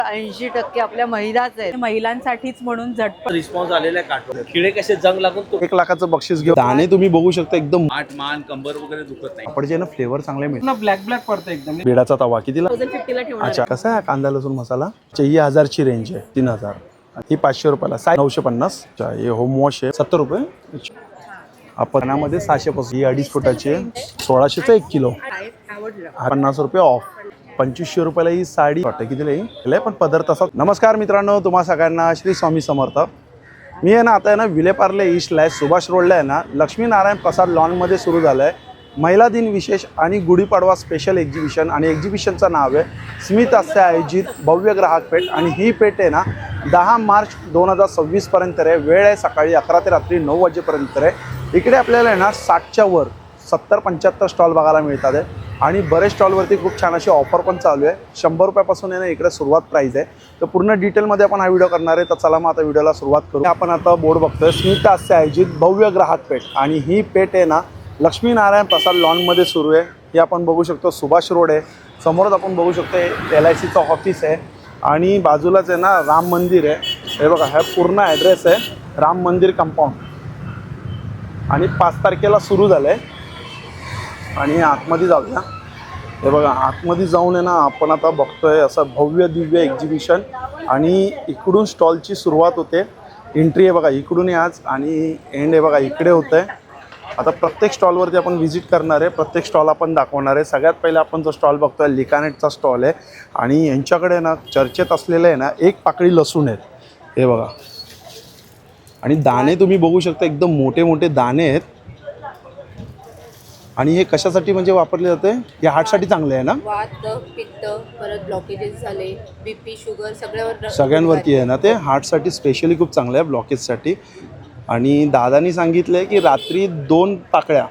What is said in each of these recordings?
80% आपल्या महिलाच आहेत. महिलांसाठीच म्हणून झटपट रिस्पॉन्स आलेला आहे. काटो किडे कसे जंग लागून तो 1 लाखाचं बक्षीस घेऊ. दाणे तुम्ही बघू शकता एकदम आठ मान कंबर वगैरे दुखत नाही. आपण जे ना फ्लेवर चांगले मिळतात. ब्लॅक ब्लॅक पडतं एकदम. बेडाचा तवा कितीला? 1050 ठेवणार. अच्छा, कसा आहे कांदा लसूण मसाला? ही 1000 ची रेंज आहे. 3000 ही 500 रुपयाला. 950. अच्छा, हे होम वॉश आहे 70 रुपये. आपण यामध्ये 600 पासून ही 2.5 फुटाची आहे. 1600चं 1 किलो. 50 रुपये ऑफ. 2500 रुपयाला ही साडी वाटतं कितीला येईल पण पदर तसा. नमस्कार मित्रांनो, तुम्हा सगळ्यांना श्री स्वामी समर्थ. मी आहे ना आता आहे ना विलेपार्ले ईस्टला आहे, सुभाष रोडला आहे ना, लक्ष्मीनारायण प्रसाद लॉनमध्ये सुरू झालं आहे महिला दिन विशेष आणि गुढीपाडवा स्पेशल एक्झिबिशन. आणि एक्झिबिशनचं नाव आहे स्मित हास्य आयोजित भव्य ग्राहक पेठ. आणि ही पेठ आहे ना 10 मार्च 2026 पर्यंत आहे. वेळ आहे सकाळी 11 ते रात्री 9 वाजेपर्यंत आहे. इकडे आपल्याला आहे ना 60च्या वर 70-75 स्टॉल बघायला मिळतात आहे. आणि बरेच स्टॉलवरती खूप छान अशी ऑफर पण चालू आहे. 100 रुपयापासून आहे ना इकडे सुरुवात प्राईस आहे. तर पूर्ण डिटेलमध्ये आपण हा व्हिडिओ करणार आहे. तर चला मग आता व्हिडिओला सुरुवात करू. आपण आता बोर्ड बघतोय स्मित हास्य आयोजित भव्य ग्राहक पेठ. आणि ही पेठ आहे ना लक्ष्मीनारायण प्रसाद लॉनमध्ये सुरू आहे. हे आपण बघू शकतो सुभाष रोड आहे. समोरच आपण बघू शकतो LICचं ऑफिस आहे. आणि बाजूलाच आहे ना राम मंदिर आहे. हे बघा हा पूर्ण ॲड्रेस आहे राम मंदिर कंपाऊंड. आणि 5 तारखेला सुरू झालं आहे. आणि आतमध्ये जाऊया. हे बघा आतमध्ये जाऊन आहे ना आपण आता बघतोय असं भव्य दिव्य एक्झिबिशन. आणि इकडून स्टॉलची सुरुवात होते. एंट्री आहे बघा इकडून आहे आज आणि एंड आहे बघा इकडे होतं आहे. आता प्रत्येक स्टॉलवरती आपण व्हिजिट करणार आहे. प्रत्येक स्टॉल आपण दाखवणार आहे. सगळ्यात पहिले आपण जो स्टॉल बघतोय लिकानेटचा स्टॉल आहे. आणि यांच्याकडे ना चर्चेत असलेलं आहे ना 1 पाकळी लसूण आहेत. हे बघा आणि दाणे तुम्ही बघू शकता एकदम मोठे मोठे दाणे आहेत. आणि हे कशासाठी म्हणजे वापरले जाते? हे हार्टसाठी चांगले आहे ना? वात पित्त परत ब्लॉकेजेस झाले BP शुगर सगळ्यांवरती आहे ना ते हार्टसाठी स्पेशली खूप चांगलं आहे ब्लॉकेजसाठी. आणि दादानी सांगितलंय की रात्री 2 पाकळ्या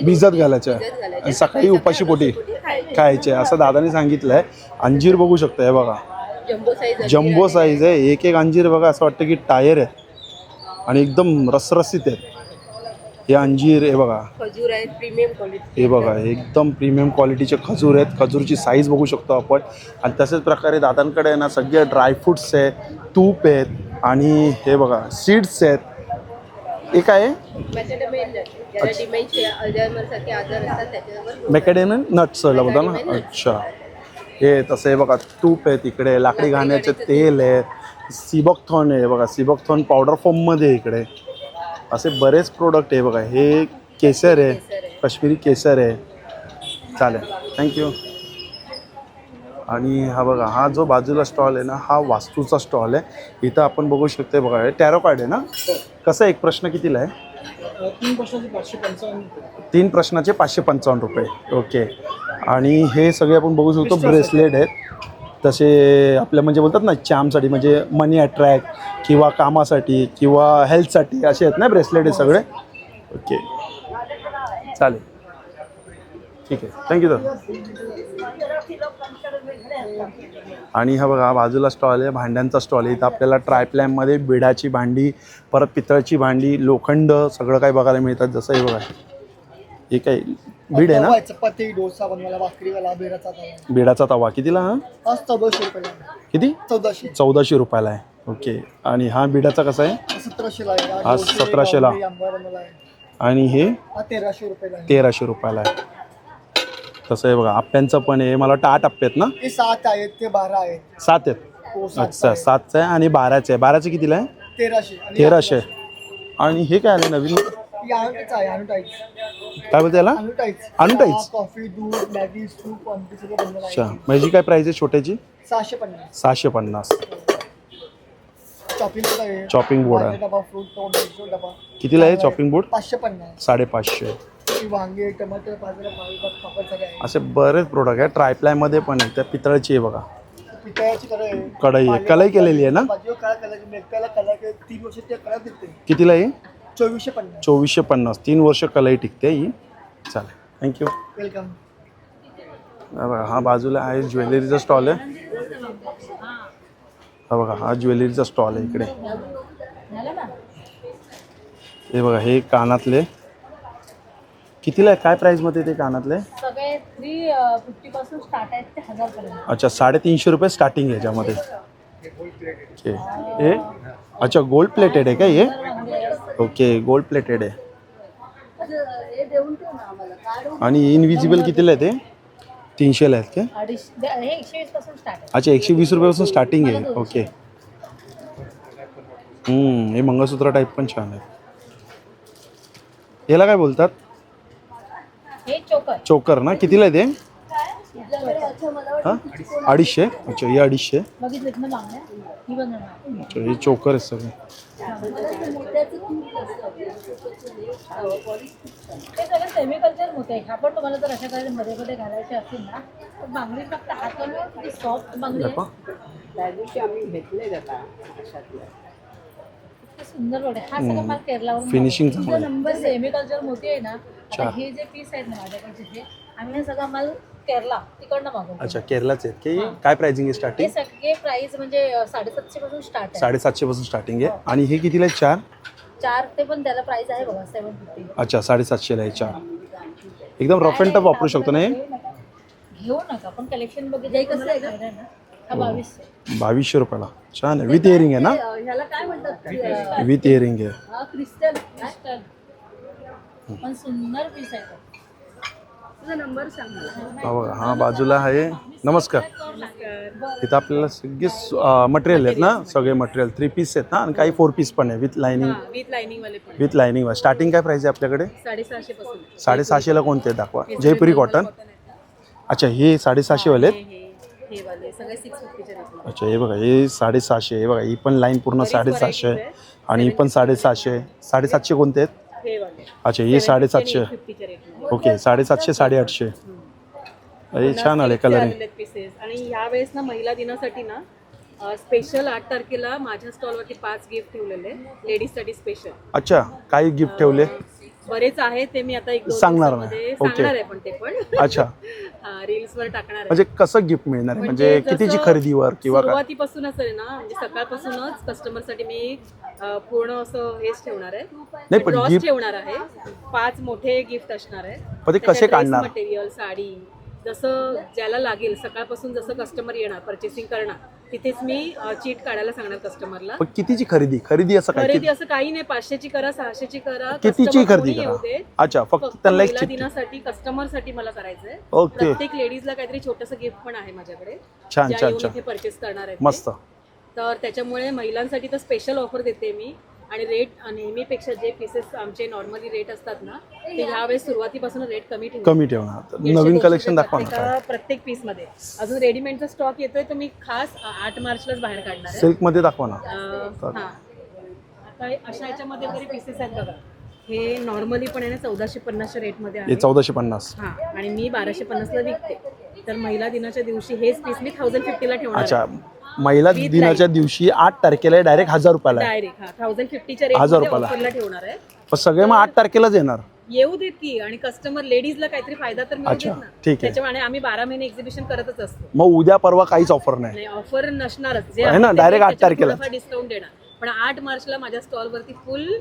भिजत घालायच्या सकाळी उपाशीपोटी खायचे असं दादानी सांगितलं आहे. अंजीर बघू शकता हे बघा जम्बो साईज आहे. एक अंजीर बघा असं वाटतं की टायर आहे आणि एकदम रसरसीत आहे. हे अंजीर हे बघा खजूर आहेत प्रीमियम क्वालिटी. हे बघा एकदम प्रीमियम क्वालिटीचे खजूर आहेत. खजूरची साईज बघू शकतो आपण. आणि तसेच प्रकारे दादांकडे आहे ना सगळे ड्रायफ्रूट्स आहेत, तूप आहेत आणि हे बघा सीड्स आहेत. हे काय आहे? मॅकॅडेमियन नट्स बोलता ना. अच्छा हे तसं आहे बघा तूप आहे तिकडे. लाकडी घाण्याचे तेल आहे. सिबॉक्थॉन आहे बघा सिबॉक्थॉन पावडर फॉर्ममध्ये इकडे. असे बरेच प्रोडक्ट आहे बघा. हे केसर आहे काश्मीरी केसर आहे. चालेल थँक्यू. आणि हा बघा हा जो बाजूला स्टॉल आहे ना हा वास्तूचा स्टॉल आहे. इथं आपण बघू शकतो बघा हे टॅरो कार्ड आहे ना. कसं एक प्रश्न कितीला आहे? 3 प्रश्नाचे 555 रुपये. ओके. आणि हे सगळे आपण बघू शकतो ब्रेसलेट आहेत. तसे आपल्या म्हणजे बोलतात ना चामसाठी म्हणजे मनी अट्रॅक्ट किंवा कामासाठी किंवा हेल्थसाठी असे आहेत ना ब्रेसलेट आहे सगळे. ओके चालेल ठीक आहे थँक्यू सर. आणि हा बघा बाजूला स्टॉल आहे भांड्यांचा स्टॉल आहे. इथं आपल्याला ट्रायप्लॅममध्ये बिडाची भांडी परत पितळची भांडी लोखंड सगळं काही बघायला मिळतात. जसं हे बघा हे काय बीड आहे ना चपाती डोसा बनवायला भाकरीवाला बिडाचा तवा कितीला? हा 1400 रुपयाला. किती? 1400 रुपयाला आहे. ओके. आणि हा बिडाचा कसा आहे? 1700ला आहे. हा 1700ला. आणि हे 1300 रुपयाला. 1300 रुपयाला आहे. तसं आहे बघा आप्यांचं पण आहे. मला वाटतं 8 आप्पे आहेत ना? ते 7 आहेत ते 12 आहेत. 7 आहेत. अच्छा 7चं आहे आणि 12चं आहे. 12चं कितीला आहे? 1300. आणि हे काय आलं नवीन? काय बोलते याला? अनुटाईज. कॉफी दूध मॅगी सूप अच्छा माझी काय प्राइस आहे छोट्याची? 650. चॉपिंग बोर्ड आहे. कितीला आहे चॉपिंग बोर्ड? 550. वांगे टमाटर पापड असे बरेच प्रोडक्ट आहे. ट्रायप्लायमध्ये पण आहे. त्या पितळाची आहे बघा कढई आहे. कढई केलेली आहे ना? कितीला आहे? 2450. 3 वर्ष कढई टिकते ही. चालेल थँक्यू वेलकम. हा बाजूला आहे ज्वेलरीचा स्टॉल आहे. हा बघा हा ज्वेलरीचा स्टॉल आहे इकडे. हे बघा हे कानातले कितीला आहे? काय प्राइसमध्ये ते कानातले? सगळे 350 पासून स्टार्ट आहेत ते 1000 पर्यंत. अच्छा 350 रुपये स्टार्टिंग आहे याच्यामध्ये. ओके हे अच्छा गोल्ड प्लेटेड आहे का हे ओके गोल्ड प्लेटेड आहे आणि इनविजिबल कितीला आहे ते 300ला आहेत का अच्छा 120 रुपयापासून स्टार्टिंग आहे ओके हे मंगळसूत्र टाईप पण छान आहे याला काय बोलतात चोकर ना कितीला आहे ते हां 250 अच्छा हे 250 अच्छा हे चोकर आहे सगळे सेमिकल्चर होते आपण तुम्हाला जर अशा काही मध्ये मध्ये घालायचे असतील ना तर बांगडी फक्त हाताला किती सॉफ्ट बांगडी आहे त्या दिवशी आम्ही घेतले जाता अशातल्या किती सुंदर वाटते हा सगळं मला केरलावरून फिनिशिंग जो चांगलं नंबर सेमिकल्चर मोती आहे ना अच्छा. आता हे जे पीस आहेत ना माझ्याकडचे हे आम्ही हे सगळं माल केरला तिकडनं मागवतो अच्छा केरलाचे आहेत की काय प्राइसिंग आहे हे स्टार्टिंग सगळे प्राइस म्हणजे 750 पासून स्टार्ट आहे 750 पासून स्टार्टिंग आहे आणि हे कितीला आहे 4 4 ते पण त्याला प्राइस आहे बघा 750 अच्छा 750ला आहे 4 एकदम रफ अँड टफ वापरू शकतो ना हे घेऊ नका पण कलेक्शन बघितलं कसं आहे ना हा 2200 2200 रुपयाला छान आहे विथ इयरिंग आहे ना ह्याला काय म्हणतात विथ इयरिंग आहे हा क्रिस्टल पण सुंदर पीस आहे तो. तुझा नंबर सांग मला. हा बघा हा बाजूला आहे नमस्कार इथं आपल्याला सगळे मटेरियल आहेत ना सगळे मटेरियल 3 पीस आहेत ना आणि काही 4 पीस पण आहे विथ लाइनिंग विथ लाइनिंग वाले पण विथ लाइनिंग स्टार्टिंग काय प्राइस आहे आपल्याकडे 750 पासून 750ला कोणते दाखवा जयपुरी कॉटन अच्छा हे 750 वाले आहेत हे वाले सगळे 650 चे रेट अच्छा हे बघा हे 750 हे बघा ही पण लाईन पूर्ण 750 आहे आणि ही पण 750 750 कोणते आहेत हे वाले अच्छा हे 750 50 चे रेट ओके 750 850 हे छान आले कलरिंग पीसेस आणि ह्या वेळेस ना महिला दिनासाठी ना स्पेशल 8 तारखेला माझ्या स्टॉलवरती 5 गिफ्ट ठेवलेले लेडीजसाठी स्पेशल अच्छा काही गिफ्ट ठेवले बरेच आहेत ते मी आता 1-2 सांगणार नाही. दिवसामध्ये ओके. सांगणार आहे पण ते पण अच्छा रील्स वर टाकणार आहे म्हणजे कसं गिफ्ट मिळणार आहे म्हणजे जसं कितीची खरेदीवर किंवा काय सुरुवातीपासूनच आहे ना म्हणजे सकाळपासूनच कस्टमर साठी मी पूर्ण असं हेच ठेवणार आहे नाही, पण ड्रॉस gift- ठेवणार आहे 5 मोठे गिफ्ट असणार आहे पण ते कसे काढणार? मटेरियल साडी जसं ज्याला लागेल सकाळपासून जसं कस्टमर येणार परचेसिंग करणार तिथेच मी चीट काढायला सांगणार कस्टमरला पण कितीची खरेदी असं काय खरेदी असं काही नाही 500ची करा 600ची करा कितीची customer खरेदी कोणी करा येऊ दे. अच्छा फक्त फक्त त्यांना एक महिला चिठ्ठी दिनासाठी कस्टमर साठी मला करायचंय ओके प्रत्येक लेडीजला काहीतरी छोटंसं गिफ्ट पण आहे माझ्याकडे छान ज्या छान येऊन छान इथे परचेस करणार आहेत मस्त ते. तर त्याच्यामुळे महिलांसाठी तर स्पेशल ऑफर देते मी आणि रेट नेहमीपेक्षा जे पीसेस आमचे नॉर्मली रेट असतात ना ते ह्यावेळेस सुरुवातीपासून रेट कमी ठेवू कमी ठेवणार नवीन कलेक्शन दाखवा ना काय प्रत्येक पीस मध्ये अजून रेडीमेडचा स्टॉक येतोय तो मी खास 8 मार्चलाच बाहेर काढणार आहे सिल्क मध्ये दाखवा ना हा आता अशा याच्यामध्ये तरी पीसेस आहेत बघा हे नॉर्मली पण आहे ना 1450 रेटमध्ये हे आहे 1450 हा आणि मी 1250ला विकते तर महिला दिनाच्या दिवशी हेच पीस मी 1050ला ठेवणार अच्छा महिला दिनाच्या दिवशी 8 तारखेला डायरेक्ट 1000 रुपयाला आहे. डायरेक्ट हा 1050च्या रेट 1000 मध्ये रुपयाला. ऑफरला ठेवणार आहे पण सगळे मग 8 तारखेलाच येणार येऊ देत की आणि कस्टमर लेडीजला काहीतरी फायदा तर मिळू अच्छा, देत ना ठीक आहे. त्याच्यामुळे आम्ही 12 महिने एक्झिबिशन करतच असतो मग उद्या परवा काहीच ऑफर नाही नाही ऑफर नसणारच आहे ना, direct 8 तारखेला. डिस्काउंट देणार पण 8 मार्चला माझ्या स्टॉलवरती फुल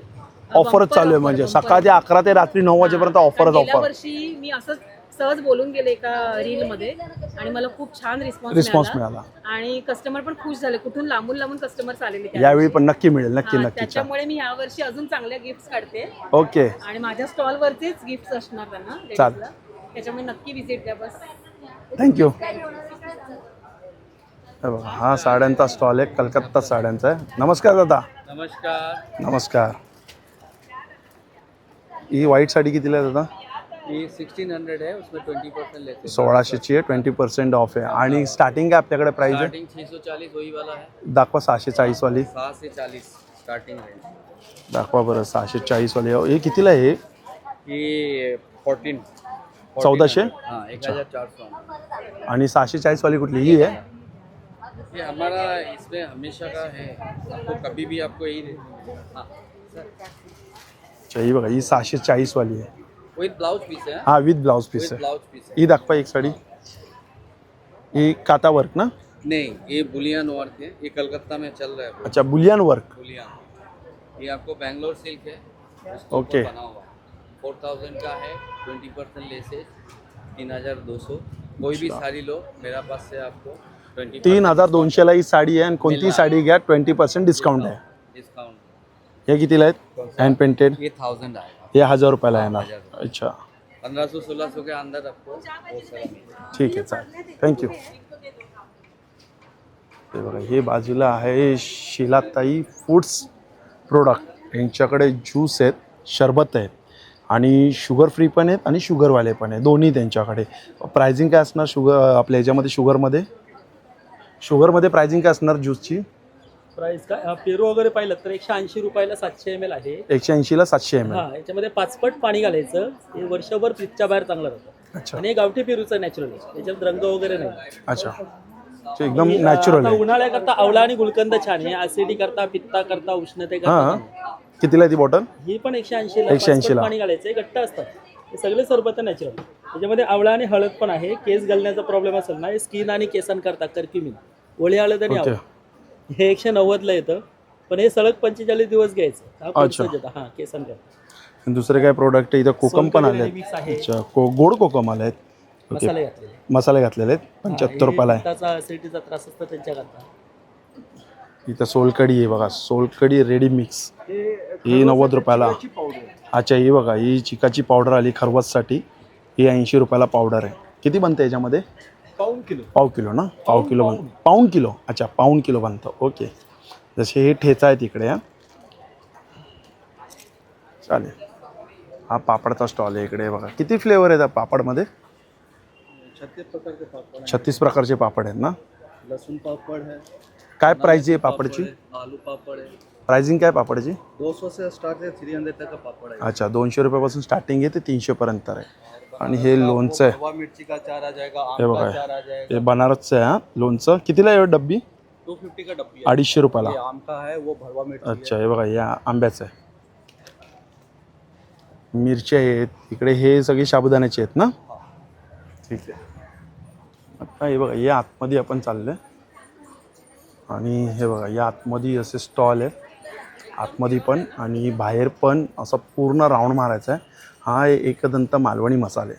ऑफरच चालू आहे म्हणजे सकाळी 11 ते रात्री 9 वाजेपर्यंत ऑफरच गेल्या ऑफर वर्षी मी असंच सहज बोलून गेले एका रील मध्ये आणि मला खूप छान रिस्पॉन्स रिस्पॉन्स मिळाला आणि कस्टमर पण खुश झाले कुठून लांबून कस्टमर आलेले त्या यावेळी पण नक्की मिळेल नक्की हा, नक्की छान त्याच्यामुळे मी ह्या वर्षी अजून चांगल्या गिफ्ट काढते ओके आणि माझ्या स्टॉल वरतीच गिफ्ट असणार त्यांना चालेल. ladies ला. त्याच्यामुळे नक्की विजिट द्या बस थँक्यू हा साड्यांचा स्टॉल आहे कलकत्ता साड्यांचा आहे नमस्कार दादा नमस्कार नमस्कार ही व्हाईट साडी कितीला आहे दादा ये 1600 है उसमें 20% लेते हैं 1600ची आहे 20% ऑफ आहे आणि स्टार्टिंग काय आपल्याकडे प्राइस आहे स्टार्टिंग 640 वही वाला है दाखवा 640 वाली 7 से 40 स्टार्टिंग रेंज दाखवा बरं 640 वाली हे कितीला आहे ये 14 1400? हाँ 1400 आणि 640 वाली कुठली ही आहे ये हमारा इसमें हमेशा का है आपको कभी भी आपको यही हाँ सर अच्छा ही बघा ही 640 वाली आहे विथ ब्लाउज पीस है हा विथ ब्लाउज पीस विथ आहे ब्लाउज पीस है ही दाखवा एक साडी ही काता वर्क ना नहीं ये बुलियन वर्क है ये कलकत्ता में चल रहा है अच्छा बुलियन वर्क बुलियन ये आपको बैंगलोर सिल्क है इसके ओके. ऊपर बना हुआ 4000 का है 20% लेसेस 3200 कोई भी साड़ी लो मेरा पास से आपको 20 3200ला ही साडी आहे आणि कोणतीही साडी घ्या 20% डिस्काउंट आहे. डिस्काउंट. हे कितीला आहेत हँड पेंटेड? ये 1000 आएगा. हे 1000 रुपयाला येणार. 1000. अच्छा 1500-1600 के अंदर आपको वो सारा मिलेगा. ठीक आहे चालेल थँक्यू. हे बघा हे बाजूला आहे शिलाताई फूड्स प्रोडक्ट. यांच्याकडे ज्यूस आहेत, शरबत आहेत आणि शुगर फ्री पण आहेत आणि शुगरवाले पण आहे, दोन्ही त्यांच्याकडे. प्राइसिंग काय असणार शुगर आपल्या ह्याच्यामध्ये शुगरमध्ये प्राइसिंग काय असणार ज्यूसची? प्राइस काय पेरू वगैरे पाहिलं तर 180 रुपयाला 700 ml आहे. 180ला 700 ml. हा याच्यामध्ये 5 पट पाणी घालायचं. हे वर्षभर फ्रीजच्या बाहेर चांगलं राहतं. अच्छा आणि हे गावठी पेरूचं नॅचरल आहे, त्याच्यात रंग वगैरे नाही. अच्छा ते एकदम नॅचरल आता आहे. उन्हाळ्याकरता आवळा आणि गुलकंद छान आहे. ऍसिडी करता, पित्ता करता, उष्णतेकरता हां छान. कितीला आहे ती बॉटल? ही पण 180 ला 180 ला. पाणी घालायचं. हे घट्ट असतात. हे सगळे सरबत नॅचरल. त्याच्यामध्ये आवळा आणि हळद पण आहे. केस गळण्याचा प्रॉब्लेम असेल ना, हे स्किन आणि केसांकरता कर्क्युमिन, ओली हळद आणि ओके. आवळा. हे 190 ला येतं, पण हे सलग 45 दिवस घ्यायचं. हा अच्छा. कोर्स येतं. हा केसांकरता. दुसरे काय प्रोडक्ट आहे इथं? कोकम पण आले आहेत. मिक्स आहे. अच्छा गोड कोकम आले आहेत. ओके मसाले घातलेले. मसाले घातलेले आहेत 75 रुपयाला आहे. पित्ताचा ऍसिडिटीचा त्रास असतो त्यांच्याकरता. इथं सोलकढी आहे बघा, सोलकढी रेडी मिक्स ही 90 रुपयाला. अच्छा ही बघा ही चिकाची पावडर आली खरवससाठी, ही 80 रुपयाला पावडर आहे. किती बनते याच्यामध्ये? पाऊण किलो ना? पाऊण किलो. अच्छा पाऊण किलो बनतं. ओके जसे हे ठेचा आहे तिकडे. हा चालेल. हा पापडचा स्टॉल आहे इकडे बघा. किती फ्लेवर आहेत पापडमध्ये? 36 प्रकारचे पापड आहेत ना? लहसुन पापड़ है. काय प्राइस आहे पापडची? आलू पापड़ है. प्राइसिंग काय पापडची? 200 से स्टार्ट है, 300 तक का पापड़ है. अच्छा 200 रुपयापासून स्टार्टिंग आहे ते 300 पर्यंत आहे. आणि हे लोणचं आहे भरवा मिर्ची का अचार आ जाएगा, हे आम का बघा अचार आ जाएगा. हे बनारसचं आहे. हा लोणचं कितीला आहे डब्बी? 250 का डब्बी है. 250 रुपयाला. ये आम का है, वो भरवा मिर्ची अच्छा हे बघा या आंब्याचं आहे. मिरची आहेत इकडे. हे सगळे साबुदाण्याचे आहेत ना? ठीक आहे. आता हे बघा या आतमध्ये आपण चाललो आहे आणि हे बघा या आतमध्ये असे स्टॉल आहेत आतमध्ये पण आणि बाहेर पण. असं पूर्ण राऊंड मारायचा आहे. हा आहे एकदंत मालवणी मसाले.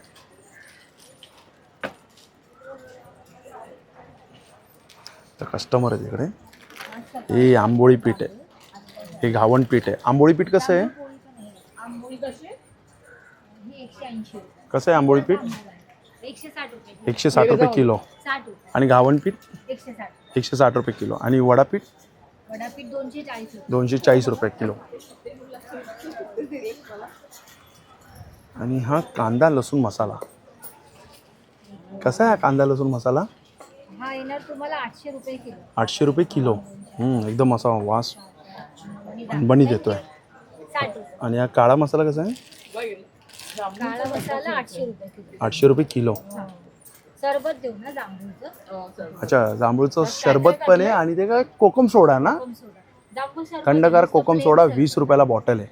तर कस्टमर आहे तिकडे. हे आंबोळी पीठ आहे, हे घावण पीठ आहे. आंबोळी पीठ कसं आहे? आंबोळी कशी? ही 180 कसं आहे आंबोळी पीठ? 160 रुपये. 160 रुपये किलो. 60 रुपये. आणि घावण पीठ 160. 160 रुपये किलो. आणि वडापीठ वडापीठ 240 रुपये. 240 रुपये किलो. आणि हा कांदा लसूण मसाला कसा आहे? हा कांदा लसूण मसाला हा येणार तुम्हाला 800 रुपये किलो. 800 रुपये किलो. एकदम असा वास बनबणी देतोय. 60 रुपये. आणि हा काळा मसाला कसा आहे? काळा मसाला 800 रुपये किलो. 800 रुपये किलो. सरबत देऊ ना जांभूळचं? अच्छा जांभूळचं शरबत पण आहे आणि ते काय कोकम सोडा ना? कोकम सोडा. जांभूळ सरबत थंडगार नुसतं कोकम plain सोडा सरबत. 20 रुपयाला बॉटल आहे.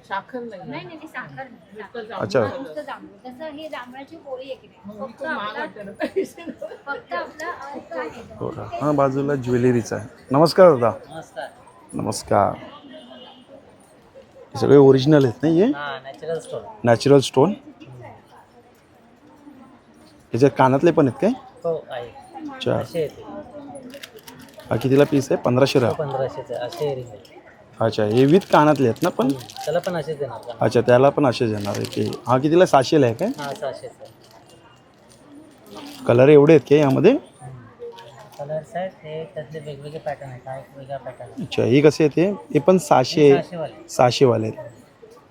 नाही नाही साखर नाही. अच्छा नुसतं जांभूळ. तसं हे जांभळाची पोळी आहे की नाही? फक्त आपला अर्क आहे. हो का? हा बाजूला ज्वेलरीचा आहे. नमस्कार दादा. नमस्कार. हे सगळे ओरिजिनल आहेत नाही? हे नॅचरल स्टोन. याच्यात कानातले पण आहेत काय? हो आहे. अच्छा असे येते. हा कितीला पीस आहे? 1500 ला. 1500 असे रिंग आहे. अच्छा हे विथ कानातले आहेत ना पण? त्याला पण असेच देणार का? अच्छा त्याला पण असेच येणार आहे की? हा कितीला? 600 ला आहे काय? हा 600 कलर एवढे आहेत काय यामध्ये? कलर्स आहेत. हे त्यातले वेगवेगळे पॅटर्न आहेत. हा एक वेगळा पॅटर्न आहे. अच्छा हे कसे येते? हे पण 600 वाले. 600 वाले आहेत.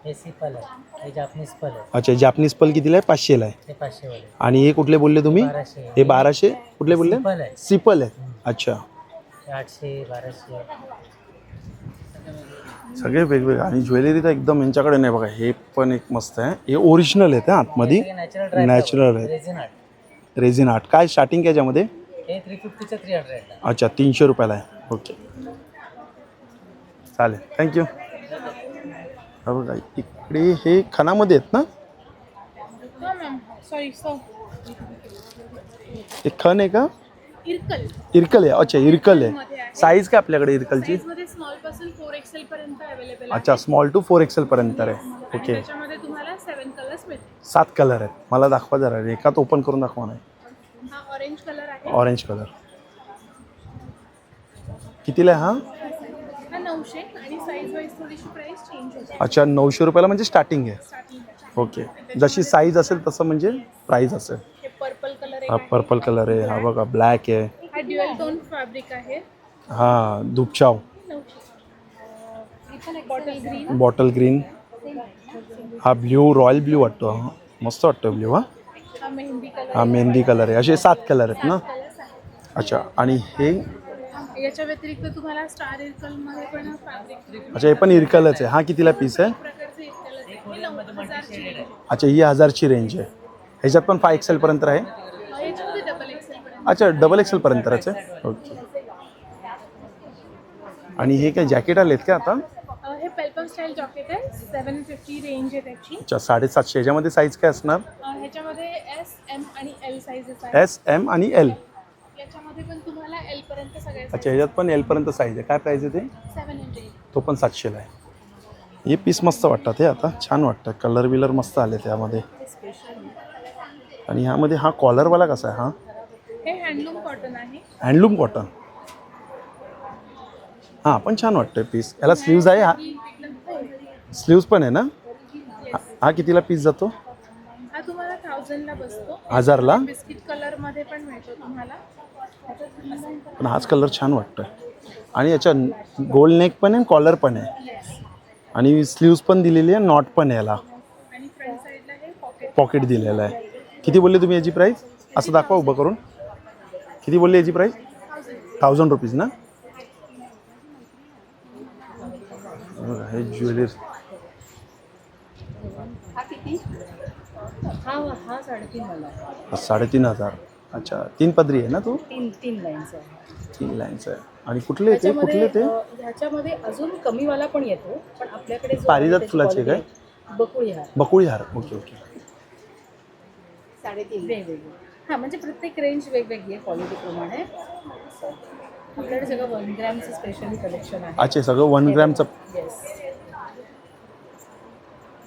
हे सिपल आहे. हे जापनीज पल आहे. अच्छा जापनीज पल कितीला आहे? 500 ला आहे. हे 500 वाले. आणि हे कुठले बोलले तुम्ही? 1200. हे 1200 कुठले बोलले? सिपल आहे. सिपल आहे. अच्छा हे 800 1200. सगळे वेगवेगळे. आणि ज्वेलरी तर एकदम यांच्याकडे नाही बघा. हे पण एक मस्त आहे. हे ओरिजिनल आहेत आतमध्ये. नॅचरल आहे. Resin art. Resin art. काय स्टार्टिंग काय याच्यामध्ये? हे 350 चं 300 आहे. अच्छा 300 रुपयाला आहे. ओके चालेल थँक्यू. हा बघा इकडे हे खणामध्ये आहेत ना? हे खण आहे का? इरकल आहे. अच्छा इरकल आहे. साईज काय आपल्याकडे इरकलची? स्मॉल पासून 4XL पर्यंत अवेलेबल अच्छा स्मॉल टू 4XL पर्यंत आहे. ओके त्याच्यामध्ये तुम्हाला 7 कलर्स मिळतील. 7 कलर आहेत. मला दाखवा जरा एकात ओपन करून दाखवा. नाही हा ऑरेंज कलर आहे. Orange colour. कितीला आहे हा? हा 900 आणि साईज वाईज थोडीशी प्राइस चेंज होते. अच्छा 900 रुपयाला म्हणजे स्टार्टिंग आहे. स्टार्टिंग ओके, जशी साईज असेल तसं म्हणजे प्राईस असेल. हे पर्पल कलर हा पर्पल कलर आहे, हा बघा ब्लॅक आहे, हा ड्युअल टोन फॅब्रिक आहे. हा धुपछाव, 900. Bottle green. बॉटल ग्रीन, हा ब्ल्यू रॉयल ब्ल्यू वाटतो, हा मस्त वाटतो ब्ल्यू. हा हा मेहंदी कलर. हा मेहंदी कलर आहे. असे 7 कलर आहेत ना? अच्छा, आणि हे याच्या व्यतिरिक्त तुम्हाला स्टार इरकल मध्ये पण फॅब्रिक अच्छा हे पण इरकलच आहे. हा कितीला पीस आहे? प्रकारचे इरकल आहे. हे 9000ची रेंज. अच्छा ही 1000ची रेंज आहे. ह्याच्यात पण 5XL पर्यंत आहे. याच्यामध्ये डबल एक्सेल पर्यंत. अच्छा डबल XL पर्यंतच आहे. ओके, आणि हे काय जॅकेट आलेत का आता? हे पेल्पम स्टाईल जॉकेट आहे. 750 रेंज आहे त्याची. अच्छा 750. ह्याच्यामध्ये साईज काय असणार? ह्याच्यामध्ये एस एम आणि एल साईजेस आहेत. S, M आणि L. याच्यामध्ये पण तुम्हाला एल पर्यंत सगळे अच्छा ह्याच्यात पण L पर्यंत साईज आहे. काय प्राईस आहे ते? 700. तो पण 700ला आहे. हे पीस मस्त वाटतात, हे आता छान वाटतं. कलर विलर मस्त आले त्यामध्ये. आणि ह्यामध्ये हा कॉलरवाला कसा आहे? हा हे हँडलूम कॉटन आहे. Handloom cotton. हां पण छान वाटतं पीस. याला स्लीव्ज आहे? हा स्लीव्ज पण आहे ना? हा कितीला पीस जातो? हा तुम्हाला 1000 ला बसतो. 1000ला? बिस्किट कलर मध्ये पण मिळतो तुम्हाला. पण हाच कलर छान वाटतोय. आणि याच्या गोल नेक पण आहे, कॉलर पण आहे, आणि स्लीव्ज पण दिलेली आहे, नॉट पण आहे याला, आणि फ्रंट साईडला हे पॉकेट. पॉकेट दिलेलं आहे. किती बोलले तुम्ही याची प्राईस? असं दाखवा उभं करून. किती बोलले याची प्राईस? 1000 रुपीज ना? हे ज्वेलरी हा 3.5 3500. अच्छा 3 पदरी आहे ना तो? 3 लाईन्स आहे. 3 लाईन्स आहे. आणि कुठले ते कुठले ते? ह्याच्यामध्ये अजून कमीवाला पण येतो, पण आपल्याकडे जो पारिजात आहे फुलाचे त्याची काय? quality बकुळी हार. बकुळी हार. Okay okay. 3.5 वेगवेगळी. हा म्हणजे प्रत्येक रेंज वेगवेगळी आहे क्वालिटीप्रमाणे. आपल्याकडे सगळं 1 ग्रॅमचं स्पेशली कलेक्शन आहे. अच्छा सगळं 1 ग्रॅमचं. येस.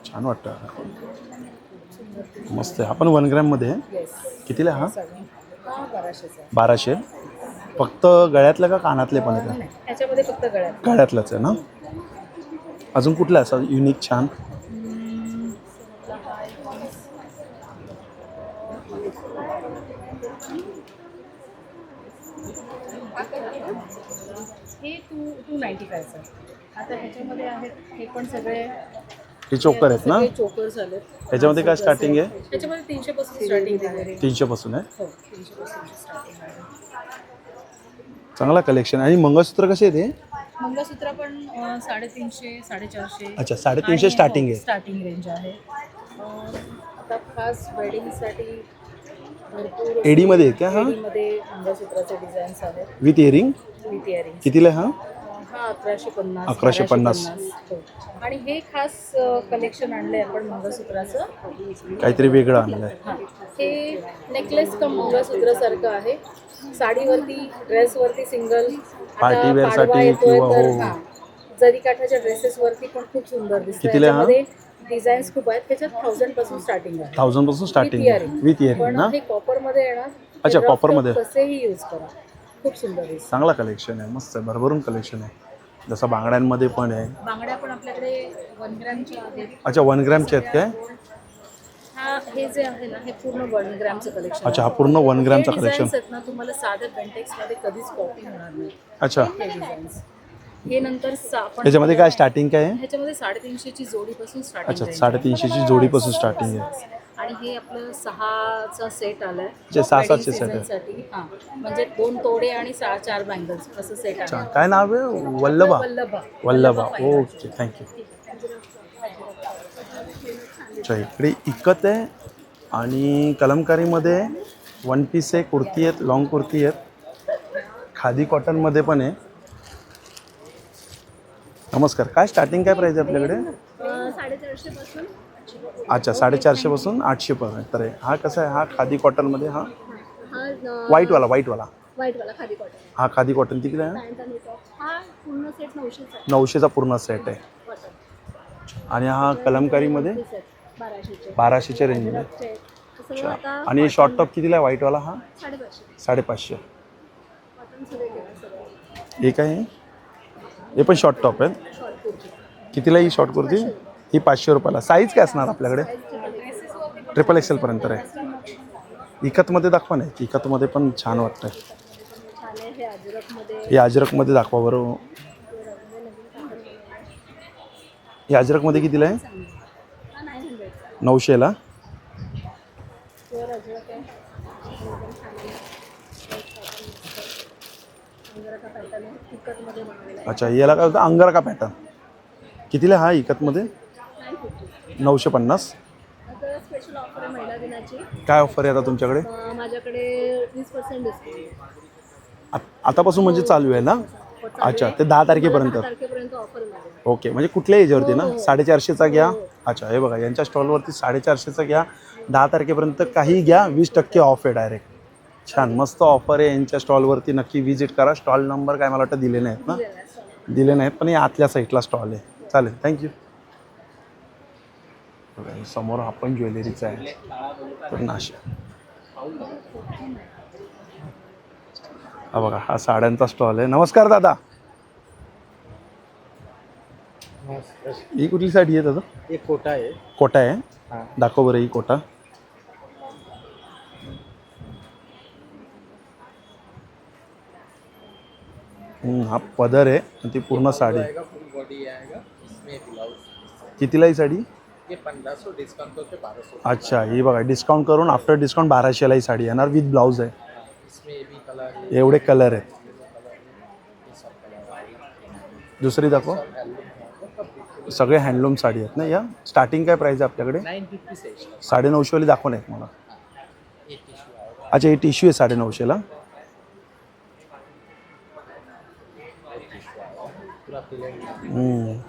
छान वाटतं, मस्त आहे. हा पण 1 ग्रॅममध्ये आहे. येस. कितीला आहे हा? हा 1200चा आहे. 1200. फक्त गळ्यातलं का कानातले पण आहे? नाही, ह्याच्यामध्ये फक्त गळ्यात. गळ्यातलंच आहे ना? अजून कुठलं असं युनिक छान? हे 295 आहे. आता ह्याच्यामध्ये आहेत हे पण सगळे हे चोकर आहेत ना? चोकर्स आलेत. ह्याच्यामध्ये काय स्टार्टिंग आहे? ह्याच्यामध्ये 300 पासून स्टार्टिंग आहे. 300 पासून आहे. हो 300 पासून स्टार्टिंग आहे. चांगला कलेक्शन. आणि मंगळसूत्र कसे आहे ते? मंगळसूत्र पण 350 450. अच्छा 350 स्टार्टिंग आहे. स्टार्टिंग रेंज आहे. आता खास वेडिंगसाठी भरपूर एडीमध्ये आहे का हा? एडीमध्ये मंगळसूत्राचे डिझाईन्स आहेत विथ इयरिंग. With earring. कितीला आहे हा? हा 1150. 1150. हो. आणि हे खास कलेक्शन आणले आपण मंगळसूत्राचं. काहीतरी वेगळं आणलं आहे. हां हे नेकलेस कम मंगळसूत्रासारखं आहे. साडीवरती ड्रेसवरती सिंगल. Party wear साठी किंवा हो. जरी काठाच्या ड्रेसेसवरती पण खूप सुंदर दिसतं. कितीला हा? डिझाईन्स खूप आहेत. त्याच्यात 1000 पासून स्टार्टिंग आहे. 1000 पासून स्टार्टिंग आहे. विथ इयरिंग पण ना? हे कॉपरमध्ये येणार. अच्छा, हे कॉपरमध्ये. कसेही यूज करा, खूप सुंदर दिसतं. चांगला कलेक्शन आहे, मस्त आहे, भरभरून कलेक्शन आहे. जसं बांगड्यांमध्ये पण आहे. बांगड्या पण आपल्याकडे 1 ग्रॅमच्या आहेत. अच्छा 1 ग्रॅमचे आहेत काय? हा हे जे आहे ना हे पूर्ण 1 ग्रॅमचं कलेक्शन. अच्छा हा पूर्ण 1 ग्रॅमचं कलेक्शन. आहेत ना तुम्हाला साध्या बेंटेक्समध्ये कधीच कॉपी होणार नाही. अच्छा हे डिझाईन्स हे नंतर आपण ह्याच्यामध्ये काय स्टार्टिंग काय आहे? ह्याच्यामध्ये 350ची जोडीपासून स्टार्टिंग. अच्छा 350ची जोडीपासून स्टार्टिंग आहे. आणि हे आपलं 6चा सेट आलाय. जे 6-7चे सेट आहे. साठी हां म्हणजे 2 तोडे आणि 4 बँगल्स असं सेट आहे. अच्छा काय नाव आहे? वल्लभा. वल्लभा. Okay thank you. अच्छा इकडे इकत आहे आणि कलमकारीमध्ये 1 पीस आहे, कुर्ती आहेत, लॉंग कुर्ती आहेत, खादी कॉटनमध्ये पण आहे. नमस्कार. काय स्टार्टिंग काय प्राईस आहे आपल्याकडे? 450 पासून. अच्छा 450 पासून 800 पर्यंत. तर हा कसा आहे? हा खादी कॉटनमध्ये. हा हा व्हाईटवाला व्हाईटवाला खादी कॉटन. हा खादी कॉटन कितीला आहे? पॅन्ट आणि टॉप. हा पूर्ण सेट 900चा आहे. 900चा पूर्ण सेट आहे. आणि हा कलमकारीमध्ये 1200च्या रेंजमध्ये. अच्छा आणि शॉर्ट टॉप कितीला आहे व्हाईटवाला? हा 550. 550. कॉटनचं वेगळं सगळं. हे काय आहे? हे पण शॉर्ट टॉप आहे. कितीला ही शॉर्ट कुर्ती? ही 500 रुपयाला. साईज काय असणार आपल्याकडे? ट्रिपल XL पर्यंत आहे. इकतमध्ये दाखवा नाही, इकतमध्ये पण छान वाटतं. हे अजरकमध्ये दाखवा बरं. हे अजरकमध्ये कितीला आहे? 900ला. अच्छा, याला काय होतं? अंगारा का पॅटर्न. कितीला हा इकतमध्ये? 950. स्पेशल ऑफर आहे महिला दिनाची. काय ऑफर आहे आता तुमच्याकडे? माझ्याकडे 20% डिस्काउंट आतापासून म्हणजे चालू आहे ना? अच्छा, ते 10 तारखेपर्यंत. तारखेपर्यंत ऑफर आहे. ओके, म्हणजे कुठल्याही याच्यावरती ना? 450चा घ्या. अच्छा, हे बघा यांच्या स्टॉलवरती 450चा घ्या. 10 तारखेपर्यंत काही घ्या, 20% ऑफ आहे डायरेक्ट. छान मस्त ऑफर आहे यांच्या स्टॉलवरती. नक्की व्हिजिट करा. स्टॉल नंबर काय मला वाटतं दिले नाहीत ना? दिले नाहीत, पण या आतल्या साईडला स्टॉल आहे. चालेल, थँक्यू. समोर हा पण ज्वेलरीचा आहे. तर नाशिक हा बघा, हा साड्यांचा स्टॉल आहे. नमस्कार दादा. ही कुठली साडी आहे दादा? एक कोटा आहे. कोटा आहे. दाखव बरं ही कोटा. हा पदर आहे आणि ती पूर्ण साडी. कितीला ही साडी? 1500 डिस्काउंट करके 1200. अच्छा, ही बघा डिस्काउंट करून आफ्टर डिस्काउंट 1200ला ही साडी येणार विथ ब्लाऊज आहे. एवढे कलर आहेत. दुसरी दाखव. सगळे हँडलूम साडी आहेत ना या? स्टार्टिंग काय प्राइस आहे आपल्याकडे? 950 वाली दाखव नाही मला. अच्छा, हे टिश्यू आहे 950ला.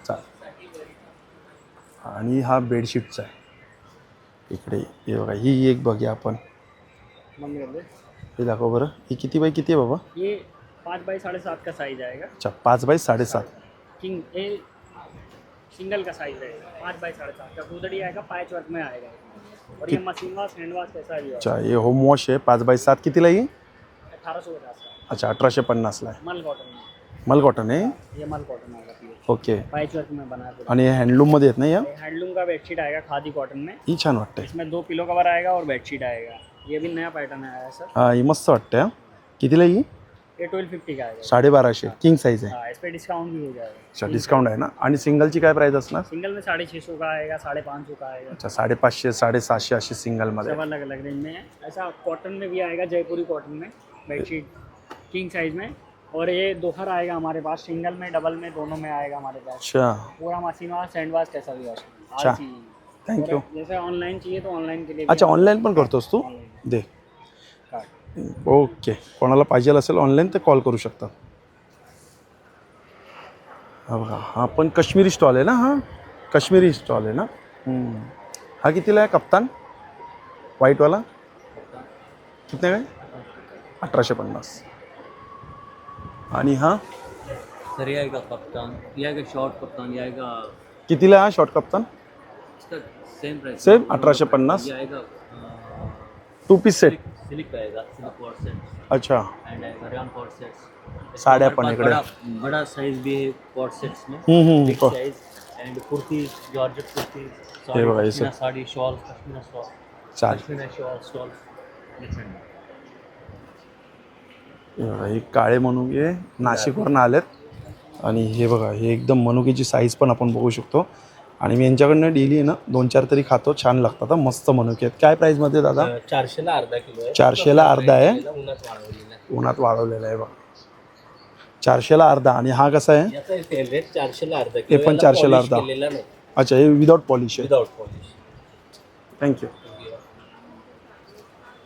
चालेल. आणि हा बेडशीटचा आहे. इकडे हे बघा, ही एक बघूया आपण. हे दाखव बरं. ही किती बाय किती आहे बाबा? ये 5 बाई 7.5 का साइज आएगा. अच्छा, 5 बाय 7.5. किंग ए सिंगल का साइज है. 5 बाई 7.5 का गुदड़ी आएगा, पैच वर्क में आएगा. और ये मशीन वॉश हैंड वॉश कैसा भी. अच्छा, ये होम वॉश आहे 5 बाय 7. कितीला ही? 1850. अच्छा, 1850ला आहे. मल कॉटन. मल कॉटन आहे. ये मल कॉटन आएगा. ओके. पैच वर्क में बना है. आणि हे हँडलूममध्ये आहेत ना या? हैंडलूम का बेडशीट आएगा खादी कॉटन में. ही छान वाटते. इसमें 2 पिलो कवर आएगा और बेडशीट आएगा. ये भी नया पैटर्न आया है सर. हा, ही मस्त वाटते. हा, कितीला ही? ये 1250 का आएगा. 1250. किंग साइज आहे. हाँ, इस पे डिस्काउंट भी हो जाएगा. अच्छा, डिस्काउंट आहे ना. आणि सिंगलची काय प्राइस असणार? सिंगल में 650 का आएगा, 550 का आएगा. अच्छा, 550 750 अशी सिंगलमध्ये. सब अलग अलग रेंज में है. ऐसा कॉटन में भी आएगा, जयपुरी कॉटन में बेडशीट किंग साइज में. और ये दोहर आएगा हमारे पास, सिंगल में डबल में दोनों में आएगा हमारे पास. अच्छा, पूरा मशीन वॉश हैंड वॉश कैसा भी वॉश. अच्छा, थँक्यू. जैसे ऑनलाइन चाहिए तो ऑनलाइन के लिए. अच्छा, ऑनलाईन पण करतोस तू? दे. ओके, कोणाला पाहिजे असेल ऑनलाईन तर कॉल करू शकता. हा बघा, हा पण काश्मीरी स्टॉल आहे ना? हा काश्मीरी स्टॉल आहे ना? हा कितीला आहे कप्तान? व्हाईटवाला किती काय? 1850. आणि हा सर ये आएगा कप्तान, ये आएगा शॉर्ट कप्तान, ये आएगा. कितीला हा शॉर्ट कप्तान? इसका सेम प्राइस. सेम 1850. ये आएगा 2 पीस सेट. सिल्क आएगा, सिल्क कॉर्ड सेट. अच्छा, एंड आएगा रेयन कॉर्ड सेट्स. साड्या पण इकडे. बड़ा साइज भी है कॉर्ड सेट्स में. बिग को- size. End kurti, georgette kurti, ये बघा, ये पश्मीना साड़ी, शॉल, पश्मीना शॉल, चालेल. Pashmina shawl stall. हे बघा, हे काळे मनुके नाशिकवरून आलेत. आणि हे बघा, हे एकदम मनुकेची साईज पण आपण बघू शकतो. आणि मी यांच्याकडनं डेली आहे ना 2-4 तरी खातो. छान लागतात. मस्त मनुके आहेत. काय प्राईजमध्ये दादा? 400ला अर्धा किलो आहे. 400ला अर्धा आहे. उन्हात वाळवलेला आहे. उन्हात वाळवलेला आहे बघा. 400ला अर्धा. आणि हा कसा आहे? याचा सेल रेट 400ला अर्धा हे पण 400ला अर्धा. केलेला नाही, अच्छा, हे विदाउट पॉलिश आहे. Without polish. थँक्यू.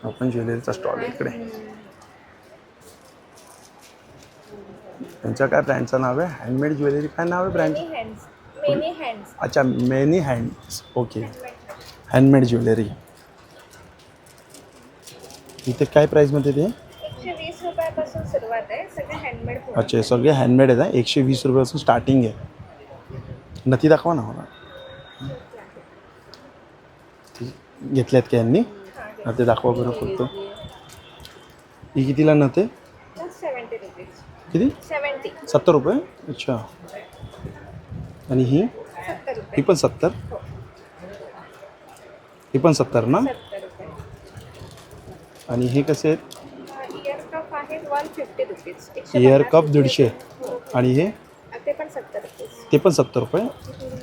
आपण ज्वेलरीचा स्टॉल आहे इकडे. त्यांच्या काय ब्रँडचं नाव आहे? Handmade jewellery. काय नाव आहे ब्रँड? Many hands. अच्छा, many hands. Okay, handmade jewellery. इथे काय प्राईजमध्ये ते? 120 रुपयापासून सुरुवात आहे. सगळे हँडमेड. अच्छा, सगळे हँडमेड आहेत. 120 रुपयापासून स्टार्टिंग आहे. नथी दाखवा ना मला. घेतल्यात का यांनी? ते दाखवा बरं फक्त. ही कितीला नथ आहे? 70 रुपीज. किती 70 रुपये. अच्छा. आणि ही ही पण 70. ही पण 70 ना. आणि हे कसे आहेत? Year cup 150. आणि हे ते पण 70 रुपये.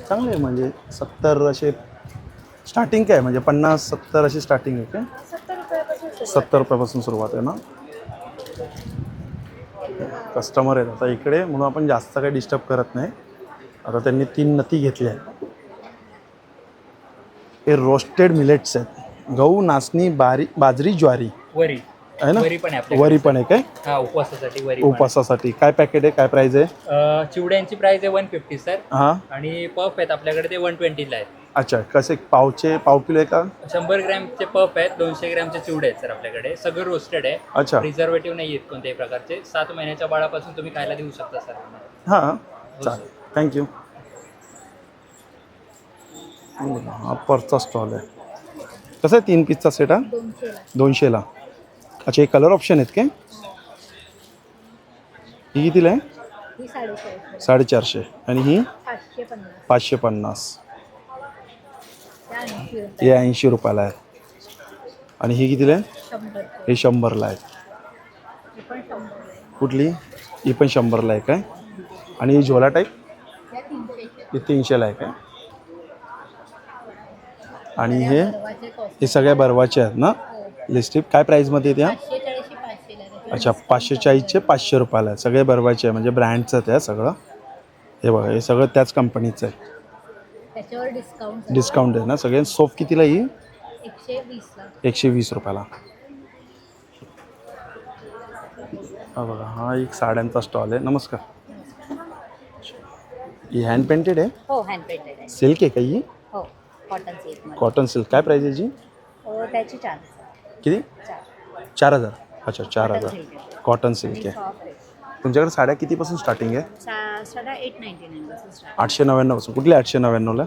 चांगले आहे म्हणजे 70 असे स्टार्टिंग काय म्हणजे 50-70 अशी स्टार्टिंग आहे काय? 70 रुपयापासून सुरुवात आहे ना. कस्टमर आहेत आता इकडे म्हणून आपण जास्त काही डिस्टर्ब करत नाही. आता त्यांनी 3 नथी घेतल्या आहेत. हे रोस्टेड मिलेट्स आहेत. गहू, नाचणी, बाजरी, ज्वारी वरी आहे ना. वरी पण आहे आपल्याकडे. वरी पण आहे काय? हा, उपवासासाठी वरी पण आहे. उपवासासाठी काय पॅकेट आहे, काय प्राइस आहे? चिवड्यांची प्राइस आहे 150 सर. हां. आणि पफ आहेत आपल्याकडे ते 120 ला आहेत. अच्छा. कसे पाव किलो आहे का? 100 ग्रॅमचे पफ आहेत, 200 ग्रॅमचे चिवडे आहेत सर आपल्याकडे. सगळं रोस्टेड आहे. अच्छा. प्रिझर्वेटिव्ह नाही आहेत कोणत्याही प्रकारचे. 7 महिन्याच्या बाळापासून तुम्ही खायला देऊ शकता सर. हां चालेल. थँक्यू. हा पर्सचा स्टॉल आहे. कसं आहे 3 पीसचा सेट हा? 200ला. अच्छा. हे कलर ऑप्शन आहेत काय? ही कितीला आहे? 450. आणि ही 550. हे 80 रुपयाला आहे. आणि ही कितीला आहे? हे 100ला आहे. कुठली? ही पण 100ला आहे काय? आणि ही झोला टाईप ही 300ला आहे काय? आणि हे सगळ्या बर्वाचे आहेत ना लिस्टिप. काय प्राईजमध्ये त्या? अच्छा. 540चे 500 रुपयाला आहे. सगळे बर्वाचे आहे म्हणजे ब्रँडचं त्या सगळं. हे बघा हे सगळं त्याच कंपनीचं आहे. डिस्काउंट आहे ना सगळे. सोप कितीला ही? 120 रुपयाला. हा बघा हा एक साड्यांचा स्टॉल आहे. नमस्कार. ही हँड पेंटेड आहे? हो हँड पेंटेड आहे. सिल्क आहे का ही? हो कॉटन सिल्क. Cotton silk. काय प्राईज आहे जी? त्याची 4. किती? 4000. अच्छा 4000. कॉटन सिल्क आहे. तुमच्याकडे साड्या कितीपासून स्टार्टिंग आहे? साडा 899 पासून स्टार्ट. 899 पासून. कुठल्या 899ला?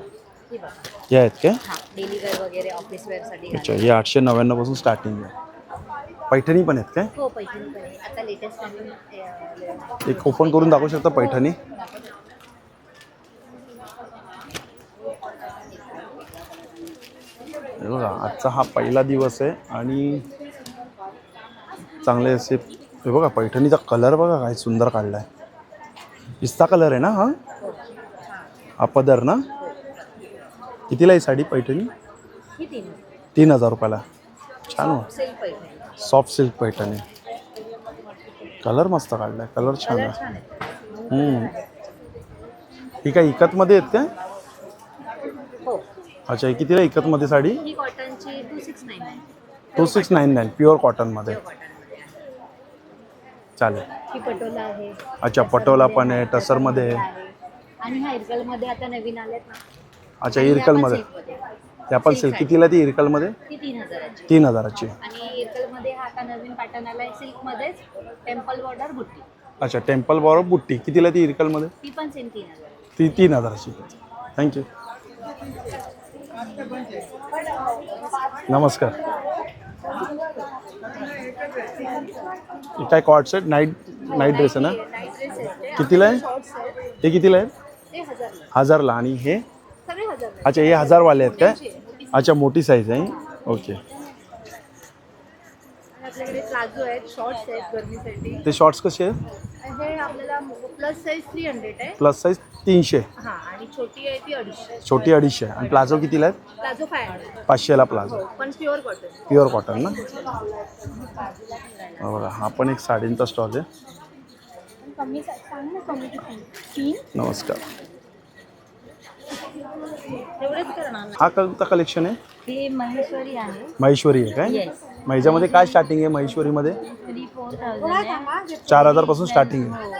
या आहेत काय? हां डेली वेअर वगैरे ऑफिस वेअरसाठी. अच्छा. हे 899 पासून स्टार्टिंग आहे. पैठणी पण आहेत काय? हो पैठणी पण आहे. आता लेटेस्ट नवीन एक ओपन करून दाखवू शकता पैठणी? हे बघा आजचा हा पहिला दिवस आहे आणि चांगले असे हे बघा पैठणीचा कलर बघा काय सुंदर काढला आहे. पिस्ता कलर आहे ना हा? हा पदर ना. कितीला आहे साडी पैठणी? 3000 रुपयाला. छान हो. Soft silk Paithani. कलर मस्त काढला आहे. कलर छान आहे. ही काय इकतमध्ये आहेत काय? अच्छा. ही कितीला इकतमध्ये साडी? 2699 प्युअर कॉटनमध्ये. चालेल. पटोला आहे. अच्छा पटोला पण आहे. टसरमध्ये आहे. आणि हा इरकलमध्ये आता नवीन आलेत ना. अच्छा इरकलमध्ये. ते आपण सिल्क कितीला ती इरकलमध्ये? ती 3000ची. 3000ची. आणि इरकलमध्ये हा आता नवीन पॅटर्न आलाय सिल्कमध्येच टेम्पल बॉर्डर बुट्टी. अच्छा टेम्पल बॉर्डर बुट्टी. कितीला ती इरकलमध्ये? ती पण सेम 3000. ती 3000ची. थँक्यू. नमस्कार. हे काय कॉट सेट नाईट ड्रेस आहे ना. कितीला आहे? हे कितीला आहे? 1000ला. आणि हे? अच्छा हे 1000वाले आहेत काय? अच्छा मोठी साईज आहे. ओके. आपल्याकडे प्लाझो आहेत, शॉर्ट्स आहेत गरमीसाठी. ते शॉर्ट्स कसे आहेत? हे आपल्याला प्लस साईज 300 आहे. Plus size 300. हां आणि छोटी आहे ती 250. छोटी 250. आणि प्लाझो कितीला आहेत? प्लाझो 500. 500ला प्लाझो. पण प्युअर कॉटन. प्युअर कॉटन ना. बघा हा पण एक साडींचा स्टॉल आहे. कमी सांग ना कमी किती? 3. नमस्कार. एवढेच करणार. हा कोणता कलेक्शन आहे? हे महेश्वरी आहे. महेश्वरी आहे काय? मग ह्याच्यामध्ये काय स्टार्टिंग आहे महेश्वरीमध्ये? 3-4000 4000 पासून स्टार्टिंग आहे.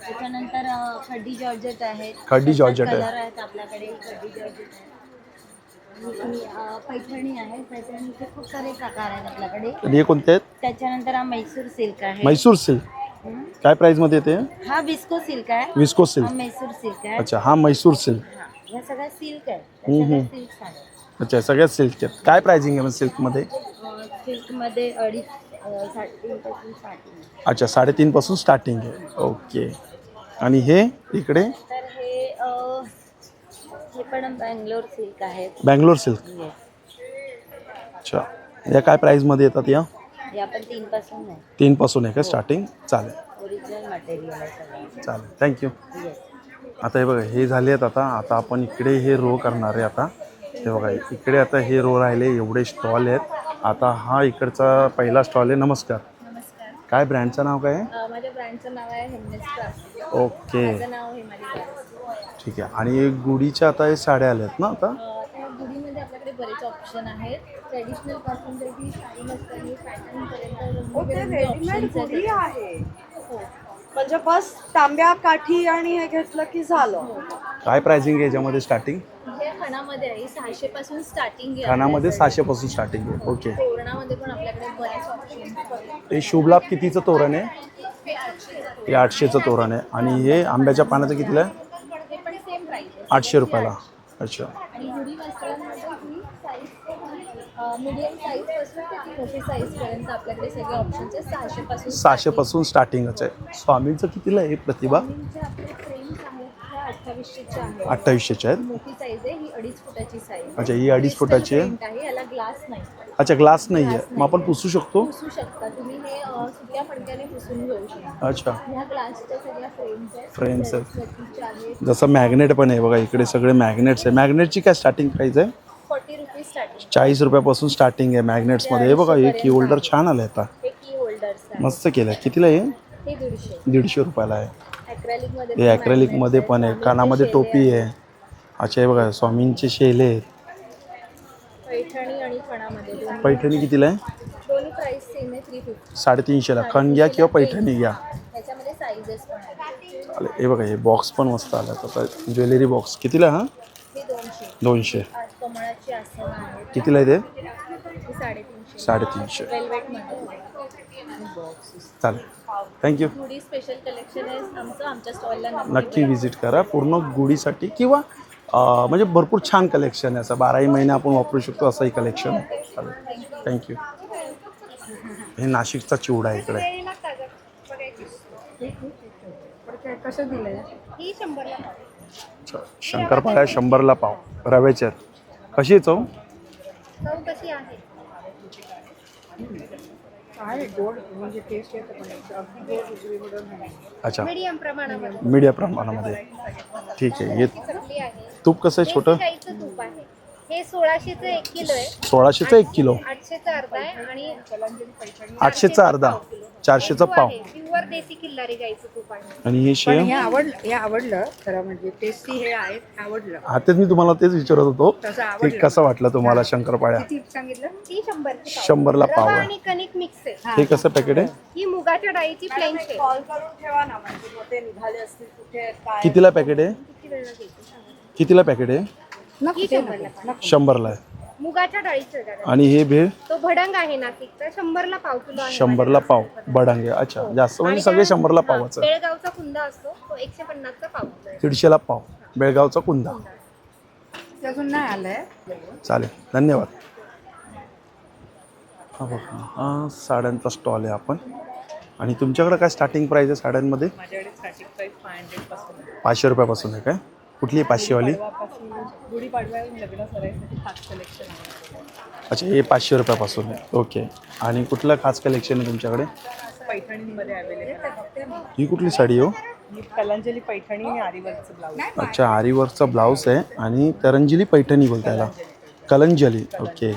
त्याच्यानंतर खड्डी जॉर्जेट आहेत. खड्डी जॉर्जेट आहे. कलर आहेत आपल्याकडे. खड्डी जॉर्जेट आहे. पैठणी आहे. पैठणीचे खूप सारे प्रकार आहेत आपल्याकडे. आणि हे कोणते आहेत? त्याच्यानंतर हा म्हैसूर सिल्क आहे. म्हैसूर सिल्क. काय प्राइसमध्ये येते? हा विस्को सिल्क आहे. विस्को हा सिल्क. म्हैसूर सिल्क आहे. अच्छा हा म्हैसूर सिल्क. ह्या सगळ्या सिल्क आहे. सिल्क आहे. अच्छा सगळ्यात सिल्क आहेत. काय प्राइसिंग आहे मग सिल्कमध्ये? सिल्कमध्ये अच्छा 3.5 स्टार्टिंग आहे. ओके. आणि हे इकडे तर हे पण बँगलोर सिल्क आहेत. बँगलोर सिल्क. अच्छा, या काय प्राईजमध्ये येतात या? हे आपण 3 पासून आहे. 3 पासून आहे का स्टार्टिंग? चालेल ओरिजिनल मटेरियल आहे सगळं. चालेल, थँक्यू. येस. आता हे बघा हे झाले आहेत. आता आपण इकडे हे रो करणार आहे. आता हे बघा इकडे आता हे रो राहिले, एवढे स्टॉल आहेत. आता हा इकडचा पहिला स्टॉल आहे. नमस्कार. नमस्कार. काय ब्रँडचं नाव काय आहे? माझ्या ब्रँडचं नाव आहे हेमनेस क्राफ्ट. ओके, माझं नाव हेमाली क्राफ्ट. ठीक आहे. आणि गुढीच्या आता हे साड्या आल्या आहेत ना आता? त्या गुढीमध्ये आपल्याकडे बरेच ऑप्शन आहेत. ट्रेडिशनल पासून तर ती साडी नसताना पॅटर्न पर्यंत गुढी आहे. म्हणजे बस तांब्या काठी आणि हे घेतलं की झालं. काय प्राइसिंग आहे याच्यामध्ये स्टार्टिंग? हे खणामध्ये आहे. 600 पासून स्टार्टिंग आहे. खानामध्ये 600 पासून स्टार्टिंग आहे. ओके. तोरणामध्ये पण आपल्याकडे बरेच ऑप्शन आहेत. हे शुभलाभ कितीचं तोरण आहे? हे 800 हे 800चं तोरण आहे. आणि हे आंब्याच्या पानाचं कितीला आहे? हे पण सेम प्राइस आहे. 800 रुपयाला. अच्छा. आणि गुढी वस्त्रांमध्ये ही साईज मीडियम साईज पासून ते ती मोठी साईज पर्यंत आपल्याकडे सगळे ऑप्शन्स आहेत. 600 पासून 600 पासून स्टार्टिंगच आहे. स्वामींचं कितीला आहे प्रतिभा? स्वामींचे आपले फ्रेम्स आहेत ह्या 2800च्या आहेत. 2800च्या आहेत. मोठी साईज आहे ही 2.5 फुटाची साईज. अच्छा, ही 2.5 फुटाची आहे. आहे. याला ग्लास नाही. अच्छा, ग्लास नाही आहे. मग आपण पुसू शकतो? पुसू शकता तुम्ही. हे सुक्या फडक्याने पुसून घेऊ शकता. अच्छा, ह्या ग्लासच्या सगळ्या फ्रेम्स आहेत. फ्रेम्स आहेत. सर्विससाठीच्या आहेत. जसं मॅग्नेट पण आहे बघा इकडे सगळे मॅग्नेट्स आहे. मॅग्नेटची काय स्टार्टिंग प्राईस आहे? 40 रुपीज स्टार्टिंग. 40 रुपयापासून स्टार्टिंग आहे मॅग्नेट्समध्ये. हे बघा हे की होल्डर छान आलं आता, हे की होल्डर्स आहे. मस्त केलं आहे. कितीला आहे? हे 150. 150 रुपयाला आहे. ॲक्रेलिक मध्ये हे ॲक्रेलिकमध्ये पण आहे. कानामध्ये टोपी आहे. अच्छा, हे बघा स्वामींचे शेले आहेत. पैठणी आणि खणामध्ये दोन्ही. पैठणी कितीला आहे? दोन्ही प्राइस सेम आहे. 350. 350ला. खण घ्या किंवा पैठणी घ्या. त्याच्यामध्ये साईजेस पण आहेत. चालेल. हे बघा हे बॉक्स पण मस्त आला आता. ज्वेलरी बॉक्स कितीला? हा हे 200. 200. आज कमळाची आसनं आहेत. कितीला आहे ते? ही 350. 350. वेल्वेटमध्ये. चालेल, थँक्यू. गुढी स्पेशल कलेक्शन आहे आमच्या स्टॉलला नक्की व्हिजिट करा पूर्ण गुढीसाठी. किंवा म्हणजे भरपूर छान कलेक्शन आहे. असं 12ही महिने आपण वापरू शकतो असंही कलेक्शन आहे. चालेल, थँक्यू. हे नाशिकचा चिवडा आहे इकडे. कसं दिलं? ही 100ला. शंकरपाळ्या 100ला पाव. रव्याच्या कशी आहे चव? चव कशी आहे? अच्छा, मीडियम प्रमाणामध्ये. मीडिया प्रमाणामध्ये. ठीक आहे. हे चकली आहे. तूप कसं आहे छोटं? गाईचं तूप आहे. हे 1600चं 1 किलो आहे. 1600चं 1 किलो. 800चा अर्धा आहे आणि 800चा अर्धा. 400चा पाव. प्युअर देसी किल्लारी गाईचं तूप आहे. आणि हे शेव? हे आवडलं खरं म्हणजे टेस्टी हे आहे. आवडलं. हा तेच मी तुम्हाला तेच विचारत होतो की कसं वाटलं तुम्हाला शंकरपाळ्या? किती सांगितलं? ती 100 100ला पाव आहे. आणि कणिक मिक्स आहे. हे कसं पॅकेट आहे? ही मुगाच्या डाळीची प्लेन शेव. कॉल करून ठेवा ना म्हणजे मग ते निघाले असतील कुठे काय. कितीला पॅकेट आहे? किती वेळ लागेल? कितीला पॅकेट आहे? ही 100ला. 100ला आहे. मुगाच्या डाळीचं आहे. आणि हे भेळ? तो भडंग आहे नाशिकचा. 100ला पाव किलो आहे. 100ला पाव बडांगे. अच्छा, जास्त म्हणजे सगळे 100ला पावाचं. बेळगावचा कुंदा असतो तो 150चा पाव आहे. 150ला पाव. बेळगावचा कुंदा. अजून नाही आलंय. चालेल, धन्यवाद. हा बघा हा साड्यांचा स्टॉल आहे आपण. आणि तुमच्याकडे काय स्टार्टिंग प्राईस आहे साड्यांमध्ये? माझ्याकडे स्टार्टिंग प्राइस 500 पासून आहे. 500 रुपयापासून आहे काय? कुठली आहे 500 वाली? गुढीपाडव्यापासून लग्न करायसाठी खास कलेक्शन आहे. अच्छा, हे 500 रुपयापासून आहे. ओके. आणि कुठलं खास कलेक्शन आहे तुमच्याकडे? पैठणीमध्ये अवेलेबल आहे. ही कुठली साडी हो? ही कलांजली पैठणी आणि आरीवर्कचं ब्लाऊज. अच्छा, आरीवर्कचा ब्लाऊज आहे आणि करंजली पैठणी बोलता याला. कलंजली. ओके.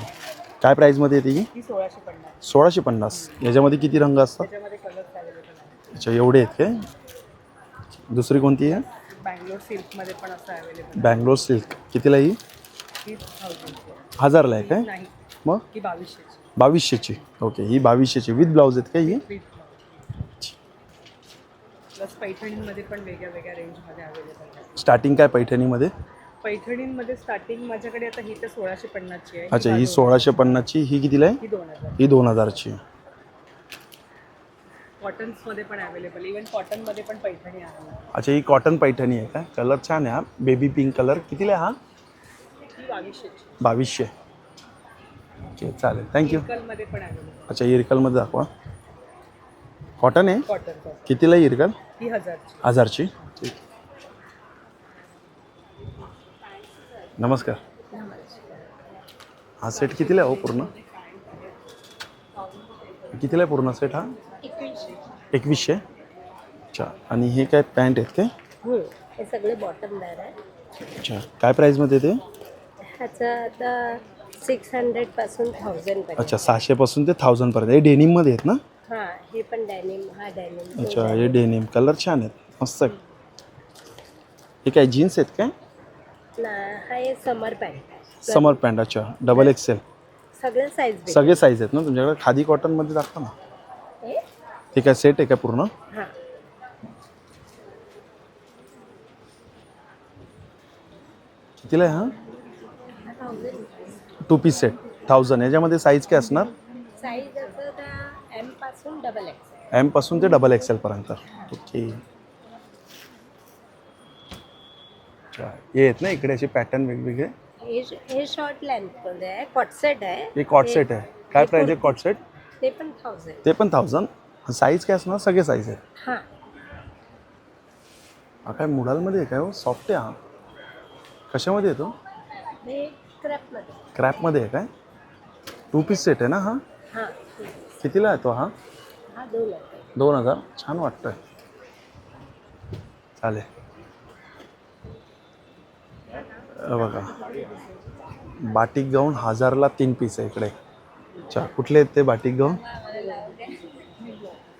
काय प्राईजमध्ये येते ही? 1650. 1650. याच्यामध्ये किती रंग असतात? त्याच्यामध्ये कलर्स अवेलेबल आहे. अच्छा, एवढे आहेत काय? दुसरी कोणती आहे? बँगलोर सिल्कमध्ये पण असं अवेलेबल बँगलोर सिल्क. कितीला ही? ही 1000 1000ला आहे काय? नाही मग ही 2200. 2200ची. ओके, ही 2200ची विथ ब्लाऊज आहेत का ही? प्लस पैठणींमध्ये पण वेगळ्या वेगळ्या रेंजमध्ये अवेलेबल आहे. स्टार्टिंग काय पैठणीमध्ये? पैठणींमध्ये स्टार्टिंग माझ्याकडे आता ही तर 1650ची आहे. अच्छा, ही 1650ची. ही कितीला आहे? ही 2000. ही 2000ची. कॉटन्समध्ये पण अवेलेबल. इवन कॉटनमध्ये पण पैठणी आहे. अच्छा, ही कॉटन पैठणी आहे का? कलर छान आहे हा. Baby pink colour. कितीला आहे हा? ही 2200ची. 2200. ओके, चालेल, थँक्यू. मध्ये पण अवेलेबल. अच्छा, इरकलमध्ये दाखवा. कॉटन आहे कॉटन कितीला येईल का ही 1000ची. 1000ची ठीक. नमस्कार. हा सेट कितीला आहे हो पूर्ण कितीला आहे पूर्ण सेट हा 2100. अच्छा आणि हे काय पॅन्ट आहेत काय हे सगळे बॉटमदार आहे. अच्छा काय प्राईजमध्ये ते ह्याचं आता 600 पासून 1000 पर्यंत. अच्छा 600 पासून ते 1000 पर्यंत हे डेनिममध्ये आहेत ना हा हे पण डेनिम हा डेनिम. अच्छा हे डेनिम कलर छान आहेत मस्त आहे. हे काय जीन्स आहेत काय हा हे समर पॅन्ट. समर पॅन्ट अच्छा डबल XL सगळे साईज सगळे साईज आहेत ना तुमच्याकडे खादी कॉटनमध्ये दाखवा ना ते काय सेट आहे का पूर्ण हा कितीला आहे हा 2 पीस सेट 1000 याच्यामध्ये साईज काय असणार साईज असं त्या M पासून XXL. M पासून ते XXL पर्यंत ओके. अच्छा हे आहेत ना इकडे असे पॅटर्न वेगवेगळे हे शॉर्ट लेंथ मध्ये आहे कॉट सेट आहे. हे कॉट सेट आहे काय प्राइस आहे कॉट सेट ते पण 1000. ते पण 1000. साईज काय असणार सगळे साईज आहेत हा हा काय मुडालमध्ये आहे काय हो सॉफ्ट आहे हा कशामध्ये येतो हे क्रॅप मध्ये. क्रॅपमध्ये आहे काय 2 पीस सेट आहे ना हा हा कितीला आहे तो हा हा 2000. 2000 छान वाटतंय चालेल. बघा बाटिक गाऊन 1000ला 3 पीस आहे इकडे. अच्छा कुठले आहेत ते बाटिक गाऊन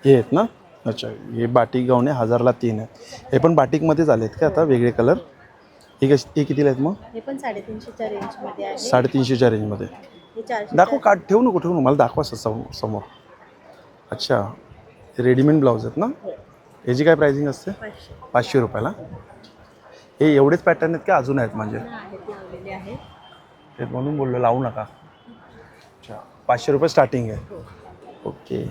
हे आहेत ना अच्छा हे बाटिक गाऊन आहे 1000ला 3 आहे. हे पण बाटिकमध्येच आले आहेत का आता वेगळे कलर हे कितीला आहेत मग हे पण 350च्या रेंज मध्ये आहे. 350च्या रेंजमध्ये हे 400. दाखव काढ ठेवू नको मला दाखवा समोर. अच्छा रेडीमेड ब्लाऊज आहेत ना याची काय प्राइसिंग असते 500 रुपयाला. हे एवढेच पॅटर्न आहेत का अजून आहेत म्हणजे लावलेले आहेत. ते म्हणून बोललो लावू नका. अच्छा 500 रुपये स्टार्टिंग आहे ओके.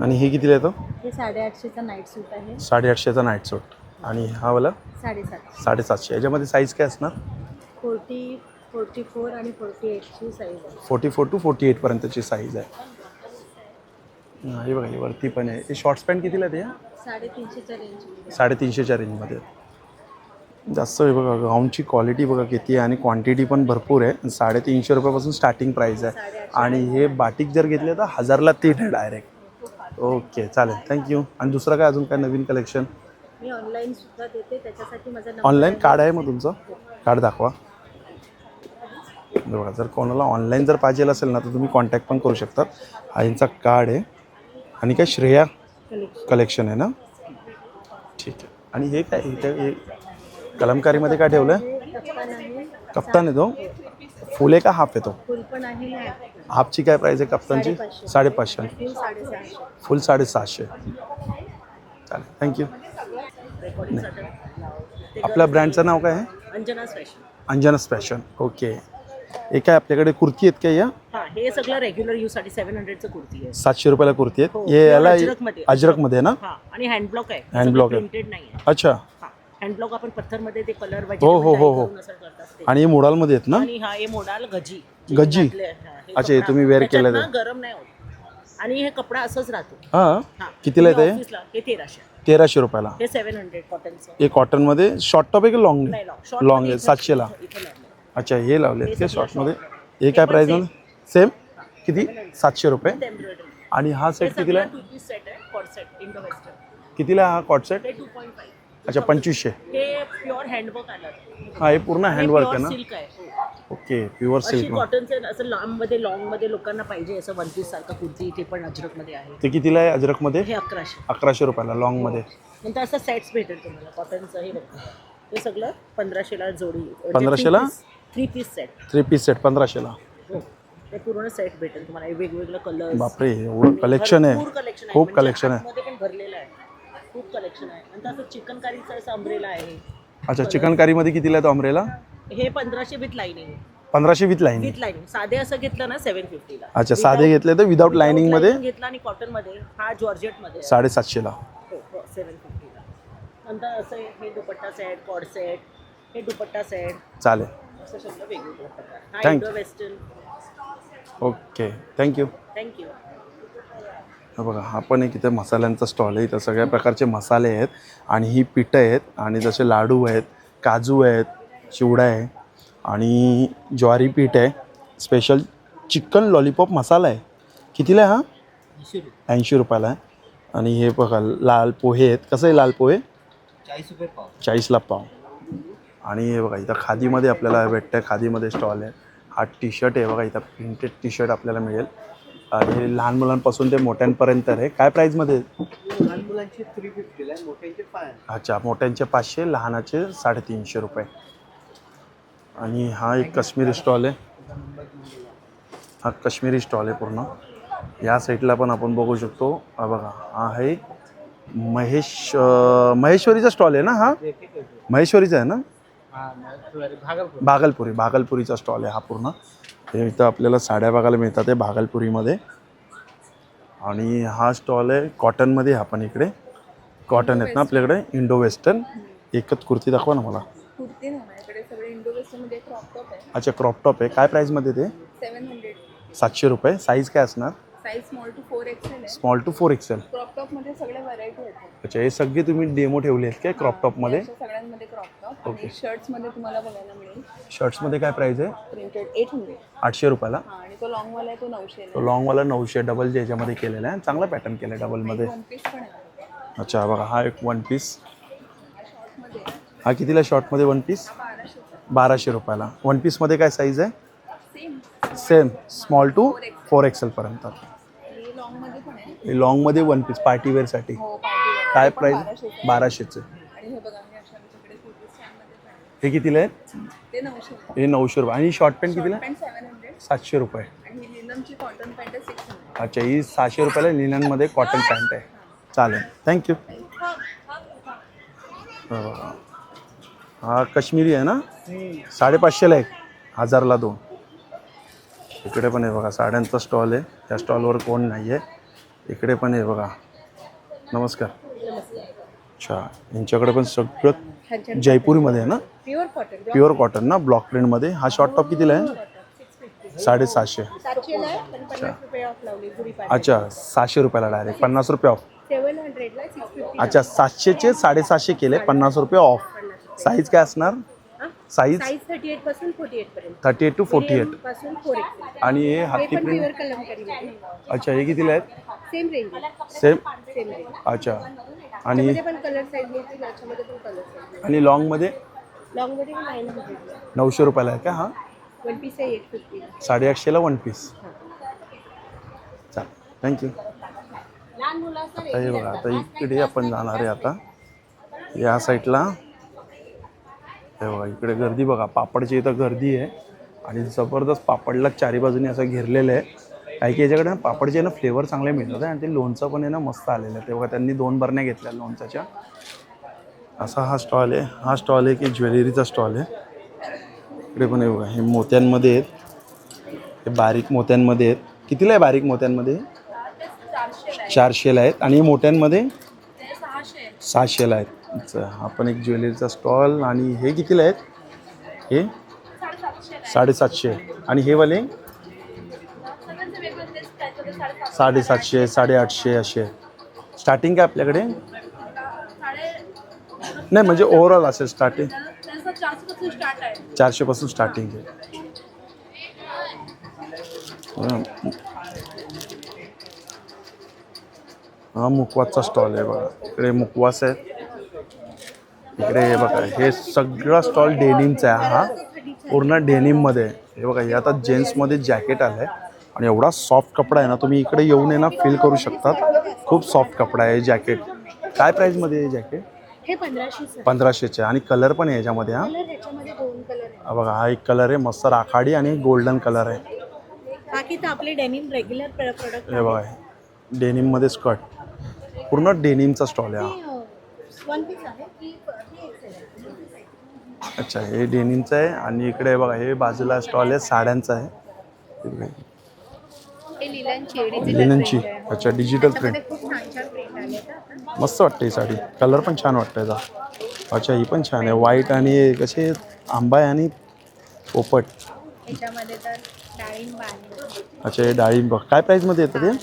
आणि हे कितीला येतं हे 850चा नाईट सूट आहे. 850चा नाईट सूट आणि हा वाला 750. 750. याच्यामध्ये साईज काय असणार 40, 44 आणि 48ची साईज आहे. 44 to 48 पर्यंतची साईज आहे. हे बघा हे वरती पण आहे. हे शॉर्ट्स पॅन्ट कितीला आहे 350च्या रेंज. 350च्या रेंजमध्ये जास्त आहे बघा गाऊनची क्वालिटी बघा किती आहे आणि क्वांटिटी पण भरपूर आहे. 350 रुपयापासून स्टार्टिंग प्राईस आहे आणि हे बाटिक जर घेतले तर 1000ला 3 आहे डायरेक्ट. ओके चालेल थँक्यू. आणि दुसरं काय अजून काय नवीन कलेक्शन मी ऑनलाईन सुद्धा देते त्याच्यासाठी माझा ऑनलाईन कार्ड आहे मग तुमचं कार्ड दाखवा बघा. जर कोणाला ऑनलाईन जर पाहिजे असेल ना तर तुम्ही कॉन्टॅक्ट पण करू शकता. हा यांचा कार्ड आहे आणि काय श्रेया कलेक्शन आहे ना ठीक आहे. आणि हे काय इथे हे कलमकारीमध्ये काय ठेवलं आहे कप्तान आहे तो फुल आहे का हाफ आहे तो फुल पण आहे. हाफची काय प्राईस आहे कप्तानची 550. फुल 750. चालेल थँक्यू. आपल्या ब्रँडचं नाव काय आहे अंजनास फॅशन ओके. हे काय आपल्याकडे कुर्ती आहेत काय या हे सगळं रेग्युलर यूज साठी 700चं कुर्ती आहे. 700 रुपयाला कुर्ती आहेत. हे याला अजरकमध्ये आहे ना आणि हँडब्लॉक आहे हँडब्लॉक आहे प्रिंटेड नाही आहे. अच्छा हँडब्लॉक आपण पत्थरमध्ये ते कलर हो. आणि हे मोडालमध्ये आहेत ना आणि हा हे मोडाल गजी गज्जी अच्छा हे तुम्ही वेअर केलं ते गरम नाही होत आणि हे कपडा असंच राहतो. हां कितीला येतं हे ऑफिसला हे 1300 रुपयाला. हे 700 कॉटनचं. हे कॉटनमध्ये शॉर्ट टॉप आहे की लॉंग नाही आहे लॉंग आहे 700ला. अच्छा हे लावले आहेत ते शॉर्टमध्ये. हे काय प्राईजमध्ये सेम किती 700 रुपये. आणि हा सेट कितीला आहे 2 पीस सेट आहे कॉट सेट इंडो वेस्टर्न. कितीला हा कॉट सेट हे 2.5. अच्छा 2500. हे प्युअर हँडवर्क आलं. हा हे पूर्ण हँडवर्क आहे ना सिल्क आहे. ओके प्युअर अशी सिल्क. कॉटनचं असं लॉंग मध्ये लोकांना पाहिजे असं 1 पीस सारखं कुर्ती ते पण अजरक मध्ये आहे. ते कितीला आहे अजरकमध्ये हे 1100. 1100 रुपयाला लॉंगमध्ये. नंतर असं सेट्स भेटेल तुम्हाला कॉटनचं. हे बघा हे सगळं 1500ला जोडी. 1500ला 3 पीस सेट 3 पीस सेट 1500ला. हो ते पूर्ण सेट भेटेल तुम्हाला. वेगवेगळे कलर बापरे एवढं कलेक्शन आहे खूप कलेक्शन आहे. मध्ये पण भरलेलं आहे खूप कलेक्शन आहे. नंतर असं चिकनकारीचं असं अम्ब्रेला आहे. अच्छा चिकनकारीमध्ये कितीला आहे तो अम्ब्रेला हे 1500 with lining. 1500 with lining. With lining साधे असं घेतलं ना 750ला. अच्छा साधे घेतले तर विदाउट लाईनिंग मध्ये घेतला आणि कॉटन मध्ये हा जॉर्जेट मध्ये 750ला. हो 750ला. नंतर असं हे दुपट्टा सेट कॉड सेट हे दुपट्टा सेट चालेल असं सगळं वेगवेगळं प्रकार. हा Thank Indo you. Western. Okay thank you. Thank you. बघा हा पण एक इथे मसाल्यांचा स्टॉल आहे. इथं सगळ्या प्रकारचे मसाले आहेत आणि ही पिठं आहेत आणि जसे लाडू आहेत, काजू आहेत, चिवडा आहे आणि ज्वारी पीठ आहे. स्पेशल चिकन लॉलीपॉप मसाला आहे. कितीला आहे हा? 80 रुपयाला आहे. आणि हे बघा लाल पोहे आहेत. कसं आहे लाल पोहे? 40ला पाव. आणि हे बघा इथं खादीमध्ये आपल्याला भेटतं आहे. खादीमध्ये स्टॉल आहे. हा टी शर्ट आहे बघा, इथं प्रिंटेड टी शर्ट आपल्याला मिळेल. आणि लहान मुलांपासून ते मोठ्यांपर्यंत आहे. काय प्राईजमध्ये? लहान मुलांचे 350 आहे, मोठ्यांचे 500. अच्छा, मोठ्यांचे 500, लहानाचे 350 रुपये. आणि हा एक काश्मीरी स्टॉल आहे. हा काश्मीरी स्टॉल आहे पूर्ण. या साईडला पण आपण बघू शकतो. हा बघा हा आहे महेश्वरीचा स्टॉल आहे ना? हा महेश्वरीचा आहे ना? भागलपुरीचा स्टॉल आहे हा पूर्ण. हे इथं आपल्याला साड्या बघायला मिळतात आहे भागलपुरीमध्ये. आणि हा स्टॉल आहे कॉटनमध्ये. हा पण इकडे कॉटन आहेत ना आपल्याकडे, इंडो वेस्टर्न. एकच कुर्ती दाखवा ना मला. कुर्ती नाही माझ्याकडे, सगळे इंडो वेस्टर्नमध्ये क्रॉप टॉप आहे. अच्छा, क्रॉप टॉप आहे. काय प्राईजमध्ये ते? 700. 700 रुपये. साईज काय असणार? साईज स्मॉल टू 4XL आहे. Small to 4XL. क्रॉप टॉपमध्ये सगळे व्हरायटी आहेत. अच्छा, हे सगळे तुम्ही डेमो ठेवले आहेत काय क्रॉप टॉपमध्ये? अशा सगळ्यांमध्ये क्रॉप टॉप आणि शर्ट्समध्ये तुम्हाला बघायला मिळेल. शर्ट्समध्ये काय प्राईज आहे? प्रिंटेड 800. 800 रुपयाला. आणि तो लॉंगवाला आहे तो 900. तो लॉंगवाला 900 डबल याच्यामध्ये केलेला आहे. चांगला पॅटर्न केला आहे डबलमध्ये. वन पीस पण आहे. अच्छा बघा हा एक वन पीस. शॉर्टमध्ये हा कितीला शॉर्टमध्ये वन पीस? 1200 रुपयाला. वन पीसमध्ये काय साईज आहे? सेम स्मॉल टू 4XL पर्यंत. हे लॉंगमध्ये पण आहे. हे लॉंगमध्ये वन पीस पार्टीवेअरसाठी. हो, पार्टीवेअर. काय ते पण प्राईस? 1200 1200चे. आणि हे बघा मी अशा आमच्याकडे कुर्ती स्टँडमध्ये पण आहे. हे कितीला आहेत? ते 900. हे 900 रुपये. आणि शॉर्ट पॅन्ट कितीला? पॅन्ट 700. 700 रुपये. आणि ही लिननची कॉटन पॅन्ट आहे 600. अच्छा, ही 600 रुपयाला लिननमध्ये कॉटन पॅन्ट आहे. चालेल, थँक्यू. हा काश्मीरी आहे ना? 550ला एक, 1000ला 2. इकडे पण आहे बघा साड्यांचा स्टॉल आहे. त्या स्टॉलवर कोण नाही आहे. इकडे पण आहे बघा. नमस्कार. अच्छा, यांच्याकडे पण सगळं जयपुरीमध्ये आहे ना? Pure cotton. प्युअर कॉटन ना, ब्लॉक प्रिंटमध्ये. हा शॉर्ट टॉप कितीला आहे? 750. 700ला आहे, पण 50 रुपये ऑफ लावली गुढी पाडव्याला. अच्छा, 700 रुपयाला डायरेक्ट 50 रुपये ऑफ. 700ला 650. अच्छा, 700चे 750 केले, 50 रुपये ऑफ. साईज काय असणार? साईज साईज 38 पासून 48 पर्यंत. 38 to 48. पासून 4XL. आणि हे हे हाती पण प्रिंट. प्युअर कलमकारी. अच्छा, हे कितीला आहेत? Same range. Same. Same range. अच्छा. आणि त्यामध्ये पण कलर साईज मिळतील, याच्यामध्ये पण कलर साईज. आणि लॉंगमध्ये लॉंग मध्ये 900. 900 रुपयाला आहे का? हा वन पीस आहे 850. 850ला वन पीस. चालेल, थँक्यू. लहान मुलाचं आता हे बघा, आता इकडे आपण जाणार आहे. आता या साईडला हे बघा, इकडे गर्दी बघा. पापडची इथं गर्दी आहे आणि जबरदस्त पापडला चारी बाजूने असं घेरलेलं आहे. काही की याच्याकडे पापडचे आहे ना फ्लेवर चांगले मिळतात आणि ते लोणचं पण आहे ना मस्त आलेलं आहे. ते बघा त्यांनी 2 बरण्या घेतल्या लोणच्याच्या. असा हा स्टॉल आहे. हा स्टॉल आहे की ज्वेलरीचा स्टॉल आहे. इकडे पण आहे बघा, हे मोत्यांमध्ये आहेत. हे बारीक मोत्यांमध्ये आहेत. कितीला आहे बारीक मोत्यांमध्ये? 400ला आहेत. आणि मोठ्यांमध्ये 600ला आहेत. अच्छा, हा पण एक ज्वेलरीचा स्टॉल. आणि हे कितीला आहेत? हे 750. आणि हे वाले 750, 850 असे. स्टार्टिंग काय आपल्याकडे? नाही म्हणजे ओव्हरऑल असेल स्टार्टिंग 400 पासून स्टार्टिंग आहे. हा मुखवासचा स्टॉल आहे बघा. इकडे मुखवास आहे. इकडे हे बघा, हे सगळा स्टॉल डेनिमचा आहे. हा पूर्ण डेनिममध्ये. हे बघा, हे आता जेंट्समध्ये जॅकेट आलं आहे आणि एवढा सॉफ्ट कपडा आहे ना, तुम्ही इकडे येऊन आहे ना फील करू शकतात. खूप सॉफ्ट कपडा आहे जॅकेट. काय प्राईजमध्ये आहे जॅकेट? हे 1500. 1500चे. आणि कलर पण आहे याच्यामध्ये. हा कलर याच्यामध्ये 2 कलर आहे. हा बघा, हा एक कलर आहे मस्त राखाडी आणि गोल्डन कलर आहे. बाकी तर आपले डेनिम रेग्युलर प्रोडक्ट. हे बघा, डेनिममध्ये स्कर्ट. पूर्ण डेनिमचा स्टॉल आहे हा. वन पीस आहे की XL आहे. अच्छा, हे डेनिमचं आहे. आणि इकडे बघा, हे बाजूला स्टॉल आहे साड्यांचा आहे. लिननची. अच्छा, डिजिटल प्रिंट. खूप छान छान प्रिंट आले आहेत. मस्त वाटते ही साडी. कलर पण छान वाटतं याचा. अच्छा, ही पण छान आहे. व्हाईट आणि कसे आंबा आहे आणि पोपट. याच्यामध्ये तर डाळिंब आहे. अच्छा, हे डाळिंब. काय प्राईजमध्ये येतं ते?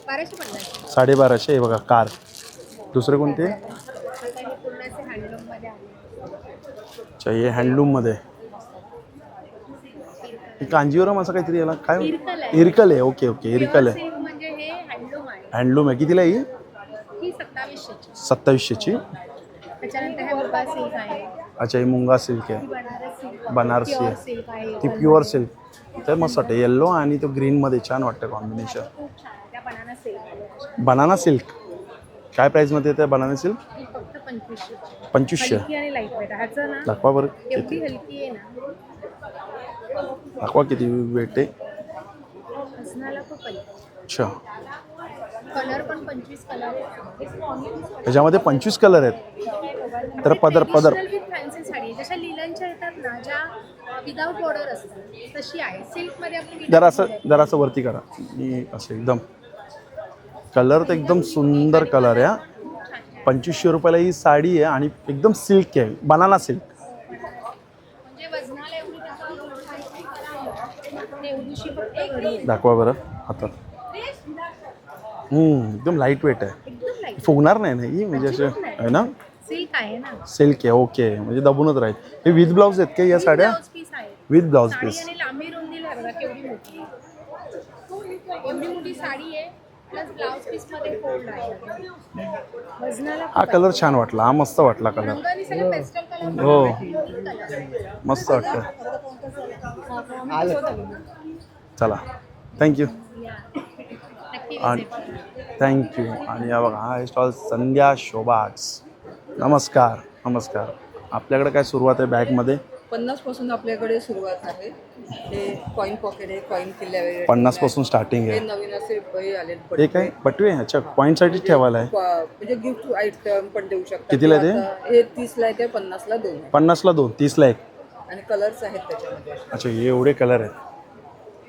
1250. 1250 हे बघा कार. दुसरे कोणते? अच्छा हे हँडलूममध्ये. हे कांजीवरम असं काहीतरी याला काय? इरकल आहे. ओके ओके इरकल आहे. म्हणजे हे हँडलूम आहे. हँडलूम आहे. कितीला ही? ही 2700ची. 2700ची. त्याच्यानंतर हे मुगा सिल्क आहे. अच्छा ही मुंगा सिल्क आहे. बनारस सिल्क. बनारसी प्युअर आहे. सिल्क आहे. ती प्युअर सिल्क. तर मस्त वाटतं. येल्लो आणि तो ग्रीनमध्ये छान वाटतं कॉम्बिनेशन. खूप छान आहे. त्या बनारस सिल्क आहे. बनाना सिल्क काय प्राईसमध्ये येते बनाना सिल्क? ही फक्त 2500. 2500. हलकी आणि लाईट वेट. ह्याचं ना दाखवा बरं एवढी किती. हलकी आहे ना. दाखवा किती वेट आहे. हसनाला खूप हलकी. अच्छा कलर पण 25 कलर आहे. त्याच्यामध्ये 25 कलर आहेत. तर पदर फॅन्सी साडी जशा लिलनच्या येतात ना, ज्या विदाउट बॉर्डर असतात तशी आहे. सिल्कमध्ये आपण जरासं वरती करा. मी असं एकदम कलर तर एकदम सुंदर कलर आहे. 2500 रुपयाला ही साडी आहे आणि एकदम सिल्क आहे. Banana silk. म्हणजे वजनाला एवढी एवढीशी फक्त घडी आहे. दाखवा बरं हातात. एकदम लाईट वेट आहे. एकदम लाईट फुगणार नाही ना ही म्हणजे असं आहे ना. सिल्क आहे ना. सिल्क आहे. ओके म्हणजे दबूनच राहील. हे विथ ब्लाऊज आहेत का या साड्या? ब्लाउज पीस आहे. With blouse sari piece. आणि लांबी रुंदीला बघा केवढी मोठी आहे. एवढी मोठी साडी आहे प्लस ब्लाउज पीस मध्ये फोल्ड आहे. वजनाला हा कलर छान वाटला. हा मस्त वाटला कलर. रंगाने सगळे पेस्टल कलर. हो मस्त वाटतं. चला थँक्यू. आणि थँक्यू. आणि हा बघा हा स्टॉल संध्या शोभा आर्ट्स. नमस्कार नमस्कार. आपल्याकडे काय सुरुवात आहे बॅगमध्ये? 50 पासून आपल्याकडे सुरुवात आहे. हे कॉईन पॉकेट आहे. कॉईन किल्ल्या वगैरे 50 पासून स्टार्टिंग हे आहे. नवीन असे हे आले हे काय पटवे? अच्छा पॉईंटसाठीच ठेवायला आहे. म्हणजे गिफ्ट आयटम पण देऊ शकता. कितीला ते? हे 30ला आहे ते 50ला 2 आहे. 50ला 2 30ला 1. आणि कलर्स आहेत त्याच्यामध्ये. अच्छा हे एवढे कलर आहेत.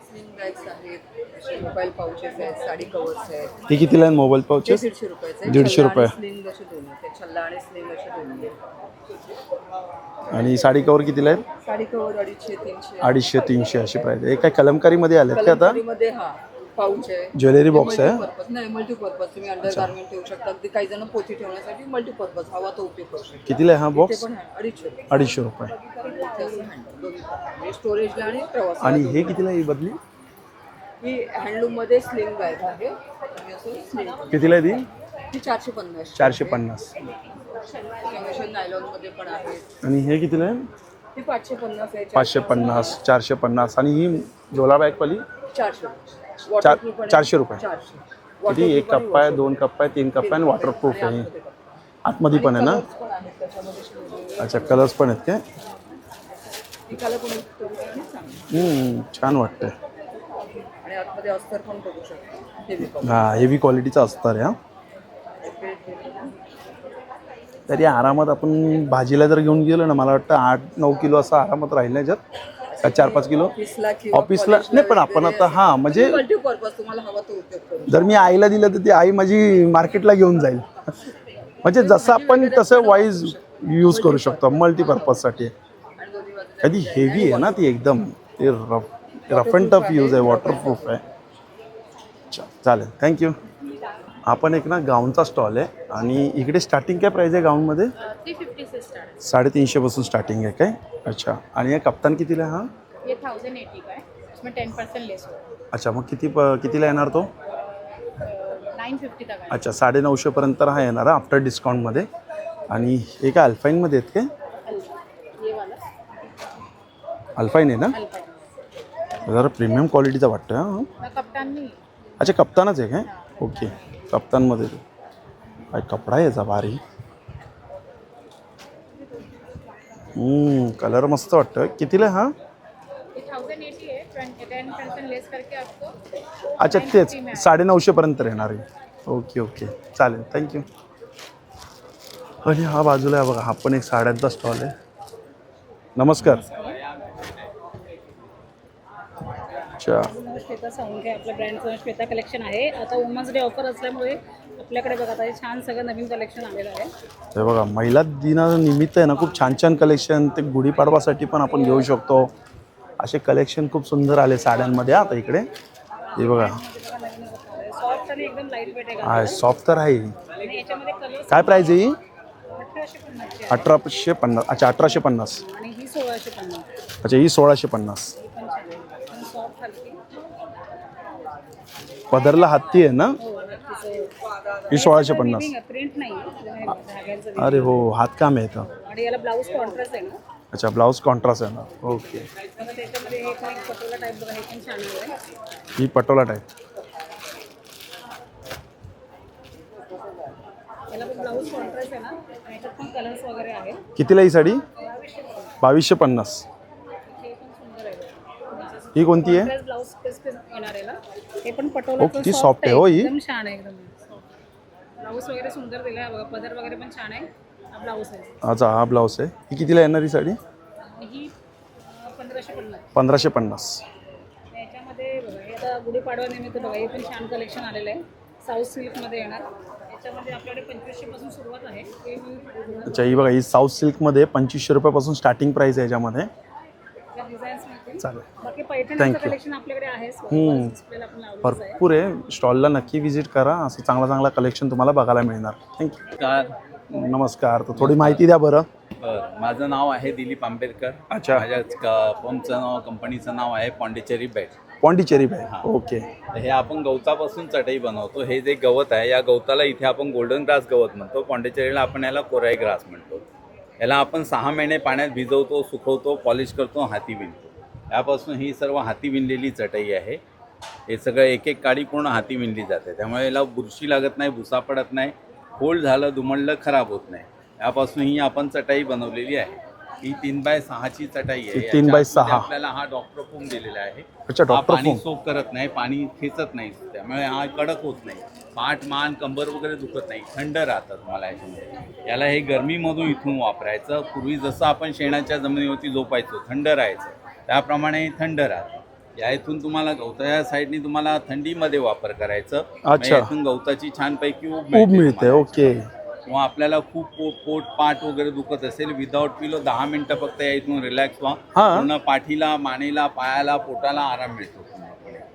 स्लिंग बॅग्स आहेत, असे मोबाईल पाउचेस आहेत, साडी कव्हर्स आहेत. ते कितीला आहेत मोबाईल पाउचेस? 150 रुपयाचे. 150 रुपये. स्लिंग असे दोन आहेत. छल्ला आणि स्लिंग असे दोन आहेत. आणि साडी कवर कितीला आहेत? साडी कव्हर 250 300. 250 300 अशी प्राइस आहे. हे काय कलमकारीमध्ये आलेत का आता? मध्ये हा पाऊच आहे. ज्वेलरी बॉक्स आहे. मल्टीपर्पज नाही मल्टीपर्पज तुम्ही अंडरगार्मेंट ठेवू शकता. अगदी काही जण पोथी ठेवण्यासाठी मल्टीपर्पज हवा तो उपयोग करू शकता. कितीला आहे हा बॉक्स? ते पण आहे 250. 250 रुपये. स्टोरेजला आणि प्रवास. आणि हे कितीला ही बदली? ही हँडलूम मध्ये स्लिंग बॅग आहे. तुम्ही असं स्लिंग कितीला आहे ती? ती 450. 450. नायलॉन मध्ये पण आहे. आणि हे कितीला आहे? ती 550 आहे. 550 450. आणि ही झोला बॅगवाली 400. 400 रुपये. 400. किती? 1 कप्पा आहे 2 कप्पा आहे 3 कप्पा आहे आणि वॉटरप्रूफ आहे. आतमध्ये पण आहे ना? अच्छा कलर्स पण आहेत काय? छान वाटतंय. आणि आतमध्ये अस्तर पण बघू शकता. हा हेवी क्वालिटीचा अस्तर आहे हा. तरी आरामात आपण भाजीला जर घेऊन गेलो ना मला वाटतं 8-9 किलो असं आरामात राहील ना याच्यात. 4-5 किलो ऑफिसला नाही. पण आपण आता हा म्हणजे मल्टीपर्पज तुम्हाला हवा तो उपयोग करू. जर मी आईला दिलं तर ती आई माझी मार्केटला घेऊन जाईल. म्हणजे जसं आपण तसं वाईज यूज करू शकतो मल्टीपर्पजसाठी. कधी हेवी आहे ना ती एकदम. ते रफ अँड टफ यूज आहे. वॉटरप्रूफ आहे. अच्छा चालेल थँक्यू. आपण एक ना गाऊनचा स्टॉल आहे आणि इकडे स्टार्टिंग काय प्राईस आहे गाऊनमध्ये? 350 से स्टार्ट. 350 पासून स्टार्टिंग आहे काय? अच्छा. आणि हे कप्तान कितीला आहे हा? ये 1080 का है. इसमें 10% लेस होगा. अच्छा मग कितीला येणार तो? 950 तक आहे. अच्छा 950 पर्यंत हा येणार आफ्टर डिस्काउंटमध्ये. आणि हे काय अल्फाईनमध्ये आहेत काय? ये वाला अल्फाईन आहे ना? अल्फाइन. जरा प्रीमियम क्वालिटीचा वाटतं हां. कप्तान नहीं. अच्छा कप्तानच आहे काय? ओके कप्तानमध्ये काय कपडा आहे याचा भारी. कलर मस्त वाटतं. कितीला हा? 1080 है. 10% लेस करके आपको. अच्छा तेच 950 पर्यंत येणार आहे. ओके ओके चालेल थँक्यू. आणि हा बाजूला आहे बघा हा पण एक साड्यांचा स्टॉल आहे. नमस्कार. अच्छा श्वेता साळुंखे आपल्या ब्रँडचं श्वेता कलेक्शन आहे. आता वुमन्स डे ऑफर असल्यामुळे आपल्याकडे बघा आता छान सगळं नवीन कलेक्शन आलेलं आहे. हे बघा महिला दिनानिमित्त आहे ना खूप छान छान कलेक्शन. ते गुढीपाडवासाठी पण आपण घेऊ शकतो. असे कलेक्शन खूप सुंदर आले साड्यांमध्ये आता इकडे. हे बघा सॉफ्ट आणि एकदम लाईट वेट आहे आहे सॉफ्ट तर आहे. आणि याच्यामध्ये कलर काय प्राईज आहे ही? 1850 1850. अच्छा 1850. आणि ही 1650. अच्छा ही 1650. ही पण छान आहे सॉफ्ट हलकी. पदरला हत्ती आहे ना? हो नक्कीच. ही 1650. प्रिंट नाही धाग्यांचं अरे हो हातकाम आहे इथं. आणि याला ब्लाऊज कॉन्ट्रास्ट आहे ना. अच्छा ब्लाऊज कॉन्ट्रास्ट आहे ना. ओके. मग त्याच्यामध्ये हे पण एक पटोला टाईप बघा हे पण छान आहे. ही पटोला टाईप. याला पण ब्लाऊज कॉन्ट्रास्ट आहे ना आणि याच्यात पण कलर्स वगैरे आहेत. कितीला ही साडी? 2250. हे पण सुंदर आहे. ही कोणती आहे? ब्लाऊज पीस येणार आहे ना. हे पण पटोला ओ, किती soft आहे हो ही. एकदम छान आहे एकदम. ब्लाऊज वगैरे सुंदर दिला आहे बघा पदर वगैरे पण छान आहे. हा ब्लाऊज आहे. अच्छा हा ब्लाऊज आहे. ही कितीला येणार ही साडी? ही 1550. 1550. याच्यामध्ये बघा हे आता गुढीपाडवा निमित्त बघा हे पण छान कलेक्शन आलेलं आहे. साऊथ सिल्कमध्ये येणार. याच्यामध्ये आपल्याकडे 2500 पासून सुरुवात आहे. अच्छा ही बघा ही साऊथ सिल्कमध्ये 2500 रुपयापासून स्टार्टिंग प्राईस आहे याच्यामध्ये. डिझाईन्स मिळतील. चालेल. बाकी पैठणीचं कलेक्शन आपल्याकडे आहे. डिस्प्लेला आपण लावलेलं आहे. भरपूर आहे. स्टॉलला नक्की व्हिजिट करा. असं चांगला चांगला कलेक्शन तुम्हाला बघायला मिळणार. थँक्यू. नमस्कार. तर थोडी माहिती द्या बरं. माझं नाव आहे दिलीप आंबेडकर. अच्छा. माझ्या फर्मचं नाव कंपनीचं नाव आहे Pondicherry bed. Pondicherry bag. Okay. हे आपण गवतापासून चटई बनवतो. हे जे गवत आहे या गवताला इथे आपण गोल्डन ग्रास गवत म्हणतो. पॉंडिचेरीला आपण याला कोराई ग्रास म्हणतो. याला आपण 6 महिने पाण्यात भिजवतो, सुकवतो, पॉलिश करतो, हाती विणतो. यापासून ही सर्व हाती विणलेली चटई आहे. हे सगळं एक एक काडी पूर्ण हाती विणली जाते. त्यामुळे याला बुरशी लागत नाही, भुसा पडत नाही, फोल्ड झालं दुमडलं खराब होत नाही. यापासून ही आपण चटई बनवलेली आहे. ही 3x6ची चटई आहे. 3x6. आपल्याला हा डॉक्टर फोम दिलेला आहे. अच्छा हा डॉक्टर पाणी फोम. सोक करत नाही, पाणी खेचत नाही, त्यामुळे हा कडक होत नाही. पाठ मान कंबर वगैरे दुखत नाही, थंड राहतं तुम्हाला याच्यामध्ये. याला हे गरमीमधून इथून वापरायचं. पूर्वी जसं आपण शेणाच्या जमिनीवरती झोपायचो थंड राहायचं त्याप्रमाणे हे थंड राहतं. या इथून तुम्हाला गवताच्या साईडनी तुम्हाला थंडीमध्ये वापर करायचं. अच्छा. इथून गवताची छानपैकी ऊब मिळते. ओके. किंवा आपल्याला खूप पोट पाठ वगैरे दुखत असेल विदाउट पिलो 10 मिनिटं फक्त या इथून रिलॅक्स व्हा. पूर्ण पाठीला मानेला पायाला पोटाला आराम मिळतो.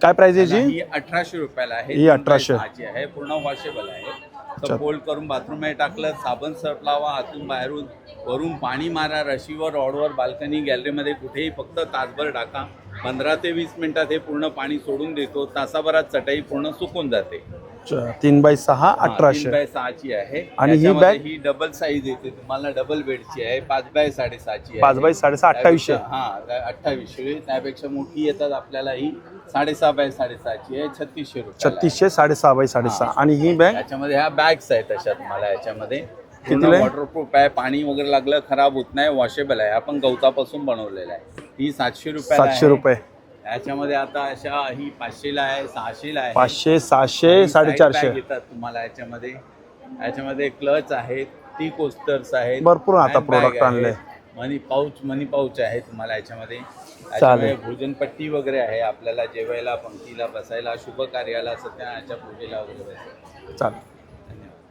काय प्राइस आहे जी? ही 1800 रुपयाला आहे. ही 1800 आहे. पूर्ण वॉशेबल आहे. तर फोल्ड करून बाथरूममध्ये टाकलं, साबण सर्फ लावा, आतून बाहेरून वरून पाणी मारा, रशीवर रॉडवर बाल्कनी गॅलरीमध्ये कुठेही फक्त तासभर टाका. 15 ते 20 मिनिटात हे पूर्ण पाणी सोडून देतो. तासाभरात चटई पूर्ण सुकून जाते. 3x6 1800. 3x6ची आहे. आणि ही बॅग ही डबल साईज येते तुम्हाला. डबल बेडची आहे. 5x6.5ची आहे. 5x6.5 2800. हा 2800. त्यापेक्षा मोठी येतात आपल्याला. ही 6.5x6.5ची आहे. 3600 रुपये. 3600 6.5x6.5. आणि ही बॅग याच्यामध्ये ह्या बॅग्स आहेत तशा तुम्हाला. याच्यामध्ये कितीला आहे? वॉटरप्रूफ आहे. पाणी वगैरे लागलं खराब होत नाही. वॉशेबल आहे. आपण गवतापासून बनवलेलं आहे. ही 700 रुपये. 700 रुपये. याच्यामध्ये आता अशा ही 500ला आहे, 600ला आहे. 500 700 450. येतात तुम्हाला याच्यामध्ये क्लच आहेत, टी कोस्टर्स आहेत. भरपूर आता प्रोडक्ट आणले. मनी पाऊच आहे तुम्हाला याच्यामध्ये. चालेल. भोजनपट्टी वगैरे आहे आपल्याला जेवायला, पंक्तीला, बसायला, शुभ कार्याला, सत्यानारायणच्या पूजेला वगैरे. चालेल.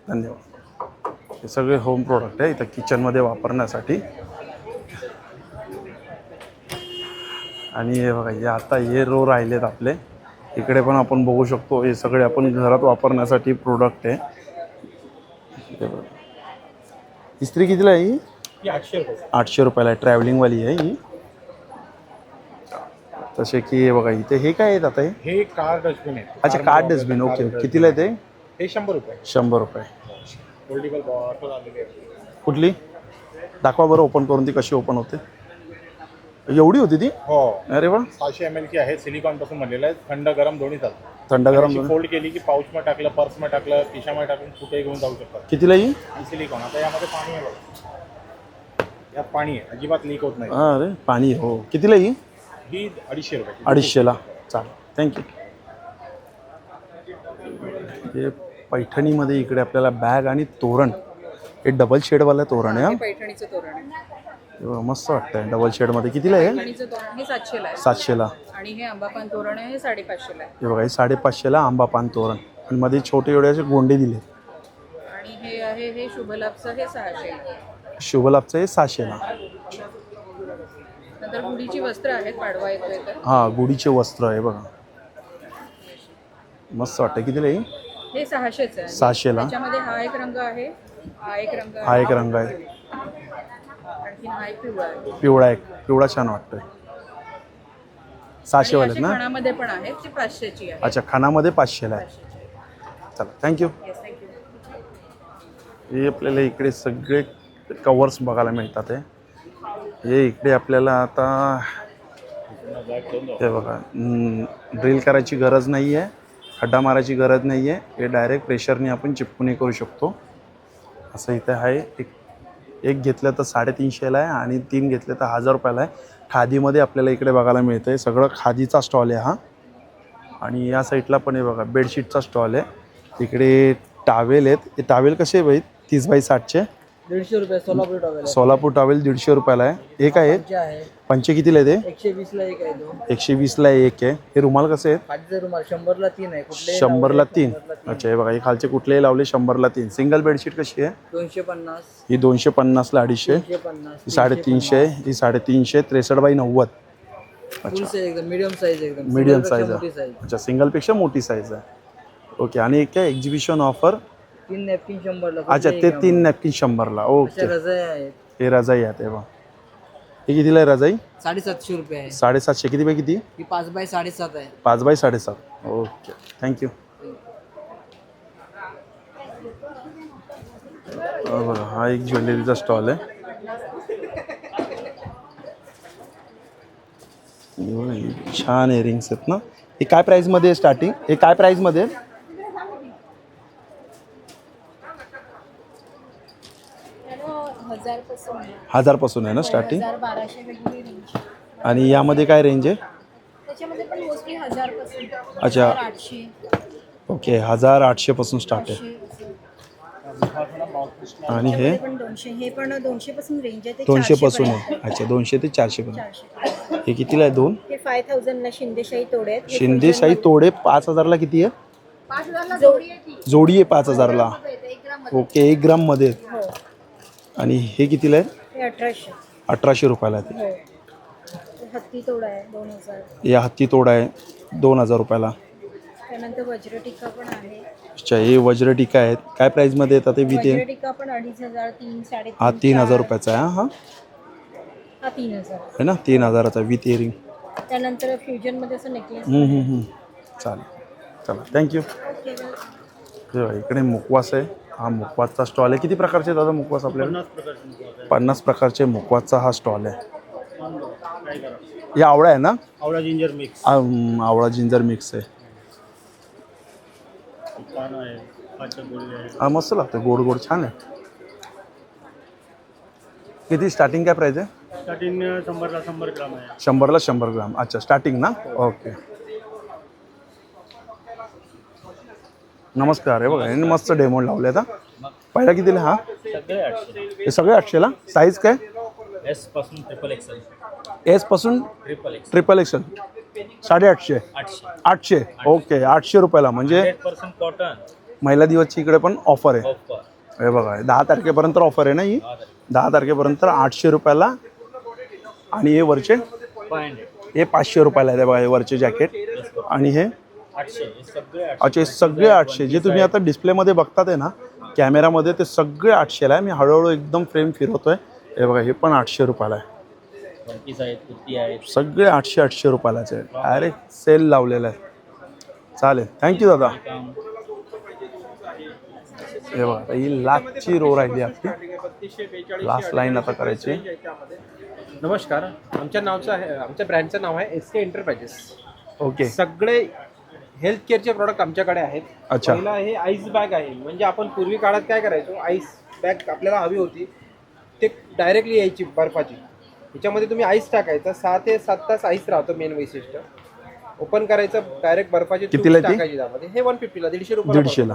धन्यवाद. हे सगळे होम प्रोडक्ट आहे इथं किचनमध्ये वापरण्यासाठी. आणि हे बघा हे आता हे रो राहिलेत आपले. इकडे पण आपण बघू शकतो. हे सगळे आपण घरात वापरण्यासाठी प्रोडक्ट आहे. इस्त्री कितीला आहे ही? 800 रुपये. 800 रुपयाला आहे. ट्रॅव्हलिंगवाली आहे ही. तसे की हे बघा इथे हे काय आहेत आता? हे कार डस्टबिन आहे. अच्छा कार डस्टबिन. ओके. कितीला आहे ते? हे 100 रुपये. 100 रुपये. फोल्डेबल बॉटल आलेली आहे. कुठली दाखवा बरं ओपन करून. ती कशी ओपन होते? एवढी होती ती? हो. अरे वा. 600 ml ची आहे. सिलिकॉन पासून बनलेलं आहे. थंड गरम दोन्ही चालतं. थंड गरम फोल्ड केली की पाऊचमध्ये टाकलं, पर्समध्ये टाकलं, खिशामध्ये टाकून कुठेही घेऊन जाऊ शकतात. कितीला ही? आणि सिलिकॉन. आता यामध्ये पाणी आहे बघा. यात पाणी आहे. अजिबात लीक होत नाही. अरे पाणी. हो. कितीला ही? ही 250 रुपये. 250ला. चालेल. थँक्यू. हे पैठणीमध्ये इकडे आपल्याला बॅग आणि तोरण. हे डबल शेडवाला तोरण आहे. पैठणीचं तोरण आहे. मस्त वाटतंय डबल शेडमध्ये. कितीला आहे? पैठणीचं तोरण हे 700ला आहे. 700ला. आणि हे आंबापान तोरण आहे हे 550ला आहे. हे बघा हे 550ला आंबा पान तोरण. आणि मध्ये छोटे एवढे असे गोंडे दिले. आणि हे आहे हे शुभलाभचं हे 600ला. शुभलाभचं हे 600ला. नंतर गुढीची वस्त्र आहेत. पाडवा येतोय तर. हां गुढीचे वस्त्र आहे बघा. मस्त वाटतं. कितीला आहे? हे 600च आहे. 600 ला त्याच्यामध्ये हा एक रंग आहे, हा एक रंग आहे, हा एक रंग आहे, आणखी हा एक पिवळा आहे. पिवळा छान वाटतोय. 600 वाले असे ना. खणामध्ये पण आहेत, ती 500ची आहे. अच्छा, खानामध्ये 500 ला आहे. चला थँक्यू. Yes, thank you. हे आपल्याला इकडे सगळे कवर्स बघायला मिळतात आहे. हे इकडे आपल्याला आता हे बघा, ड्रिल करायची गरज नाही आहे, खड्डा मारायची गरज नाही आहे. हे डायरेक्ट प्रेशरने आपण चिपकुणी करू शकतो. असं इथे आहे. एक घेतलं तर 350ला आहे आणि 3 घेतले तर 1000 रुपयाला आहे. खादीमध्ये आपल्याला इकडे बघायला मिळतं आहे. सगळं खादीचा स्टॉल आहे हा. आणि या साईडला पण हे बघा बेडशीटचा स्टॉल आहे. इकडे टावेल आहेत. हे टावेल कसे आहे बाई? 30 बाय 60चे 150 रुपये सोलापूर टॉवेल सोलापूर टावेल 150 रुपयाला आहे. एक आहे आहे, पंचे कितीला आहे ते? 120 ला एक आहे, 120ला एक आहे. हे रुमाल कसे आहेत? 50 रुमाल 100 ला 3 आहे. 100ला 3. अच्छा, हे बघा, हे खालचे कुठलेही लावले 100ला 3. सिंगल बेडशीट कशी आहे? 250, ही 250ला 250, 350, ही 350, ही 350, 63 बाय 90. फुल साईज एकदम, मीडियम साईज एकदम, मीडियम सिंगलपेक्षा साईज मोठी आहे. साईज. अच्छा, सिंगलपेक्षा मोठी साईज आहे. ओके. आणि एक काय एक्झिबिशन ऑफर? 3 नॅपकिन 100 ला. अच्छा, ते 3 नॅपकिन 100ला. ओके. रजाई आहेत, हे रजाई आहे तेव्हा. हे कितीला आहे रजाई? 750 रुपये आहे. 750. किती बाय किती? ही 5 बाय 7.5 आहे. 5 बाय 7.5. Okay, thank you. बघा, हा एक ज्वेलरीचा स्टॉल आहे. छान इयरिंग्स आहेत ना. हे काय प्राईजमध्ये आहे स्टार्टिंग? हे काय प्राईजमध्ये आहे? हजारपासून आहे ना स्टार्टिंग. 1200 वेगवेगळी रेंज. आणि यामध्ये काय रेंज आहे? त्याच्यामध्ये पण मोस्टली 1000 पासून. अच्छा. 800. ओके, 1800 पासून स्टार्ट आहे. आणि हे पण 200, हे पण 200 पासून रेंज आहे. ते 200 400 पासून पर्यंत. आहे. अच्छा, 200 ते 400 पर्यंत. 400. हे कितीला आहे? 2 हे 5000 ला शिंदेशाही तोडे आहेत. हे शिंदेशाही तोडे 5000ला किती आहे? 5000 ला जोडी आहे ती. जोडी आहे 5000ला. 1 ग्राम मध्ये. ओके, 1 ग्राम मध्ये आहेत. हो. आणि हे कितीला आहे? हे 1800. 1800 रुपयाला आहे. हो. हे हत्ती तोडा आहे 2000. या हत्ती तोडा आहे 2000 रुपयाला. त्यानंतर वज्रटिका पण आहे. अच्छा, हे वज्र टीका आहेत. काय प्राईजमध्ये येतात ते? विथ वज्रटिका पण 2500, 3, 3.5. हा 3000 रुपयाचा आहे. हा हा 3000. आहे ना, 3000चा विथ इयरिंग. त्यानंतर फ्युजन मध्ये असं नेकलेस. चालेल. चला थँक्यू. ओके. इकडे मुखवास आहे. हा मुखवासचा स्टॉल आहे. किती प्रकारचे दादा मुखवास आपल्याला? 50 प्रकारचे मुखवासचा हा स्टॉल आहे. हे आवळा आहे ना? आवळा जिंजर मिक्स आवळा जिंजर मिक्स आहे. हा मस्त लागतं, गोड गोड छान आहे. किती स्टार्टिंग काय प्राईज आहे? स्टार्टिंग 100ला 100 ग्राम आहे. 100ला 100 ग्राम. अच्छा, स्टार्टिंग ना. ओके. नमस्कार. हे बघा, यांनी मस्त डेमो लावले आता. पहिला कितीला? हा सगळे 800. हे सगळे 800ला. साईज काय? एस पासून ट्रिपल एक्सेल. एस पासून ट्रिपल एक्सेल 850. 800. ओके, 800 रुपयाला. म्हणजे 100% कॉटन. महिला दिवसची इकडे पण ऑफर आहे. हे बघा, 10 तारखेपर्यंत ऑफर आहे ना ही. 10 तारखेपर्यंत 800 रुपयाला. आणि हे वरचे 500. हे 500 रुपयाला आहे. बघा, हे वरचे जॅकेट. आणि हे 800. सगळे 800. अच्छा, हे सगळे 800. जे तुम्ही आता डिस्प्लेमध्ये बघतात आहे ना कॅमेरामध्ये, ते सगळे 800ला आहे. मी हळूहळू एकदम फ्रेम फिरवतोय. हे बघा, हे पण 800 रुपयाला आहे. कुर्ती आहेत. सगळे 800 रुपयालाच आहे. डायरेक्ट सेल लावलेला आहे. चालेल, थँक्यू दादा. हे बघा, ही लास्टची रो राहिली आपली. लास्ट लाईन आता करायची. नमस्कार. आमच्या ब्रँडचं नाव आहे SK एंटरप्राइजेस. ओके. सगळे हेल्थ केअरचे प्रॉडक्ट आमच्याकडे आहेत. अच्छा. पहिला हे आईस बॅग आहे. म्हणजे आपण पूर्वी काळात काय करायचो, आईस बॅग आपल्याला हवी होती, ते डायरेक्टली यायची बर्फाची. ह्याच्यामध्ये तुम्ही आईस टाकायचा, 6 ते 7 तास आईस राहतो. मेन वैशिष्ट्य ओपन करायचं, डायरेक्ट बर्फाची टाकायची त्यामध्ये. हे 150ला, 150 रुपये. 150ला.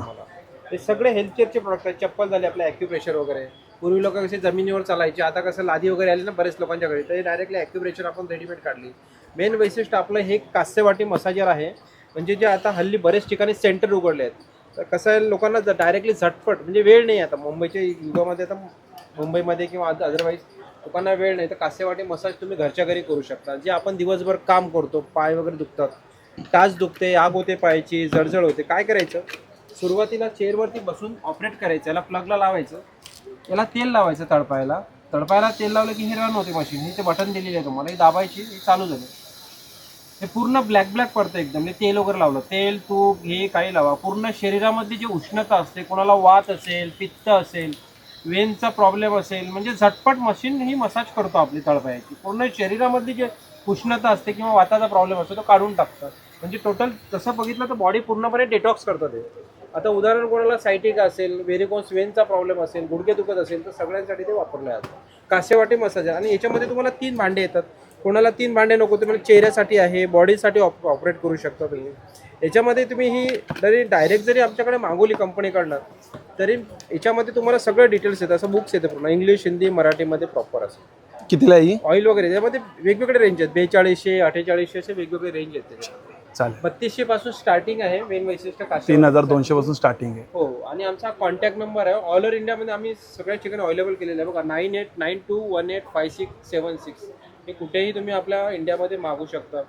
हे सगळे हेल्थ केअरचे प्रॉडक्ट आहेत. चप्पल झाले, आपले ॲक्युप्रेशर वगैरे. पूर्वी लोक कसे जमिनीवर चालायचे, आता कसं लादी वगैरे आली ना बरेच लोकांच्या घरी, तर डायरेक्टली ॲक्युप्रेशर आपण रेडीमेड काढली. मेन वैशिष्ट्य आपलं हे कास्यवाटी मसाजर आहे. म्हणजे जे आता हल्ली बरेच ठिकाणी सेंटर उघडले आहेत. तर कसं आहे, लोकांना डायरेक्टली झटपट, म्हणजे वेळ नाही आता मुंबईच्या युगामध्ये, आता मुंबईमध्ये किंवा अदरवाईज लोकांना वेळ नाही, तर कास्यवाटी मसाज तुम्ही घरच्या घरी करू शकता. जे आपण दिवसभर काम करतो, पाय वगैरे दुखतात, टाच दुखते, आग होते पायाची, जळजळ होते, काय करायचं, सुरुवातीला चेअरवरती बसून ऑपरेट करायचं, याला प्लगला लावायचं, याला तेल लावायचं तळपायला तेल लावलं की हे रन होते मशीन. हे ते बटन दिलेले आहे तुम्हाला, ही दाबायची, हे चालू झालं. हे पूर्ण ब्लॅक पडतं एकदम. तेल वगैरे लावलं, तेल तूप हे काही लावा, पूर्ण शरीरामध्ये जी उष्णता असते, कोणाला वात असेल, पित्त असेल, वेनचा प्रॉब्लेम असेल, म्हणजे झटपट मशीन ही मसाज करतो आपली तळपायाची. पूर्ण शरीरामधली जी उष्णता असते किंवा वाताचा प्रॉब्लेम असतो तो काढून टाकतं. म्हणजे टोटल तसं बघितलं तर बॉडी पूर्णपणे डिटॉक्स करतं ते. आता उदाहरण कोणाला सायटिका असेल, व्हेरिकोस वेनचा प्रॉब्लेम असेल, गुडघे दुखत असेल तर सगळ्यांसाठी ते वापरलं जातं. कासेवाटी मसाज आहे आणि याच्यामध्ये तुम्हाला 3 भांडे येतात. कोणाला 3 भांडे नको तुम्ही चेहऱ्यासाठी आहे, बॉडीसाठी ऑपरेट करू शकता तुम्ही. याच्यामध्ये तुम्ही ही जरी डायरेक्ट जरी आमच्याकडे मागवली कंपनीकडनं तरी याच्यामध्ये तुम्हाला सगळं डिटेल्स येतं. असं बुक्स येतं पूर्ण इंग्लिश, हिंदी, मराठीमध्ये प्रॉपर असं. कितीला ही ऑइल वगैरे त्यामध्ये वेगवेगळे रेंज आहेत. 4200, 4800 असे वेगवेगळे रेंज आहेत त्याच्यात. चालेल. 3200 पासून स्टार्टिंग आहे. मेन वैशिष्ट्य 3200 पासून स्टार्टिंग आहे. हो. आणि आमचा कॉन्टॅक्ट नंबर आहे. ऑल ओव्हर इंडियामध्ये आम्ही सगळ्या ठिकाणी अवेलेबल केलेलं आहे बघा. 9892185676. हे कुठेही तुम्ही आपल्या इंडियामध्ये मागू शकता.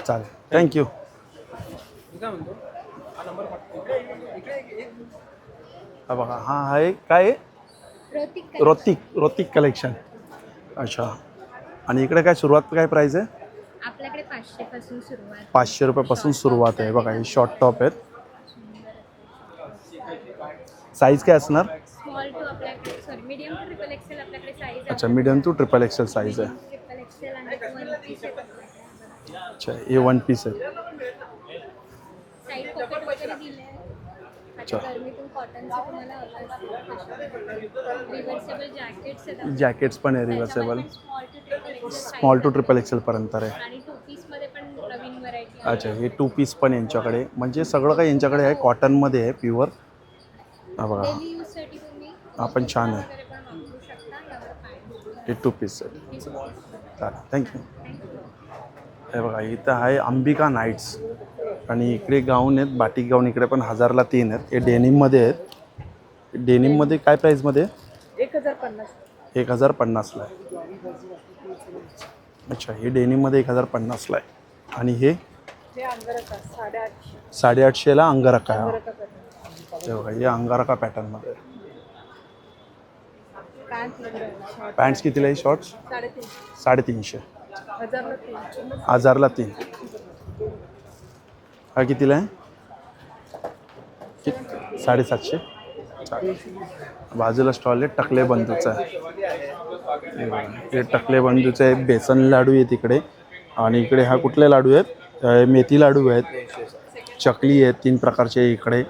चालेल, थँक्यू. काय म्हणतो हा नंबर हा बघा, हा आहे काय रोतिक कलेक्शन. अच्छा. आणि इकडे काय सुरुवात काय प्राइस आहे? आपल्याकडे 500 पासून सुरुवात. 500 रुपयापासून सुरुवात आहे बघा. हे शॉर्ट टॉप आहेत. साईज काय असणार? स्मॉल टू आपल्याकडे sorry medium to triple XL आपल्याकडे साईज. अच्छा, medium to triple XL size आहे. ट्रिपल एक्सेल आणि 1 पीस आहे. अच्छा, हे 1 पीस आहे. साईड पॉकेट वगैरे दिले आहे. अच्छा. गरमीतून कॉटनचे तुम्हाला रिव्हर्सेबल जॅकेट्स आहेत. जॅकेट्स पण आहे reversible. Small to triple XL पर्यंत आहे. आणि 2 पीस मध्ये पण नवीन व्हरायटी. अच्छा, हे 2 पीस पण यांच्याकडे, म्हणजे सगळं काही यांच्याकडे आहे. कॉटनमध्ये आहे प्युअर. हा बघा, डेली यूज साठी तुम्ही आपण छान आहे. वगैरे पण वापरू शकता. यावर पॅन्ट. हे 2 पीस आहे. चालेल, थँक्यू. हे बघा, इथं आहे अंबिका नाईट्स आणि इकडे गाऊन आहेत, बाटिक गाऊन. इकडे पण 1000ला 3 आहेत. हे डेनिममध्ये आहेत. डेनिममध्ये काय प्राईसमध्ये? 1050. 1050ला आहे. अच्छा, हे डेनिममध्ये 1050ला आहे. आणि हे 850ला अंगारका आहे. हे बघा, हे अंगारका पॅटर्नमध्ये. पॅन्ट्स कितीला आहे? शॉर्ट्स 350. 1000ला 3. हा कितीला आहे? 750. बाजूला स्टॉल आहे टकले बंधूचा आहे. हे टकले बंधूचे आहे. बेसन लाडू आहे तिकडे. आणि इकडे हा कुठले लाडू आहेत? मेथी लाडू आहेत, चकली आहेत 3 प्रकारचे. इकडे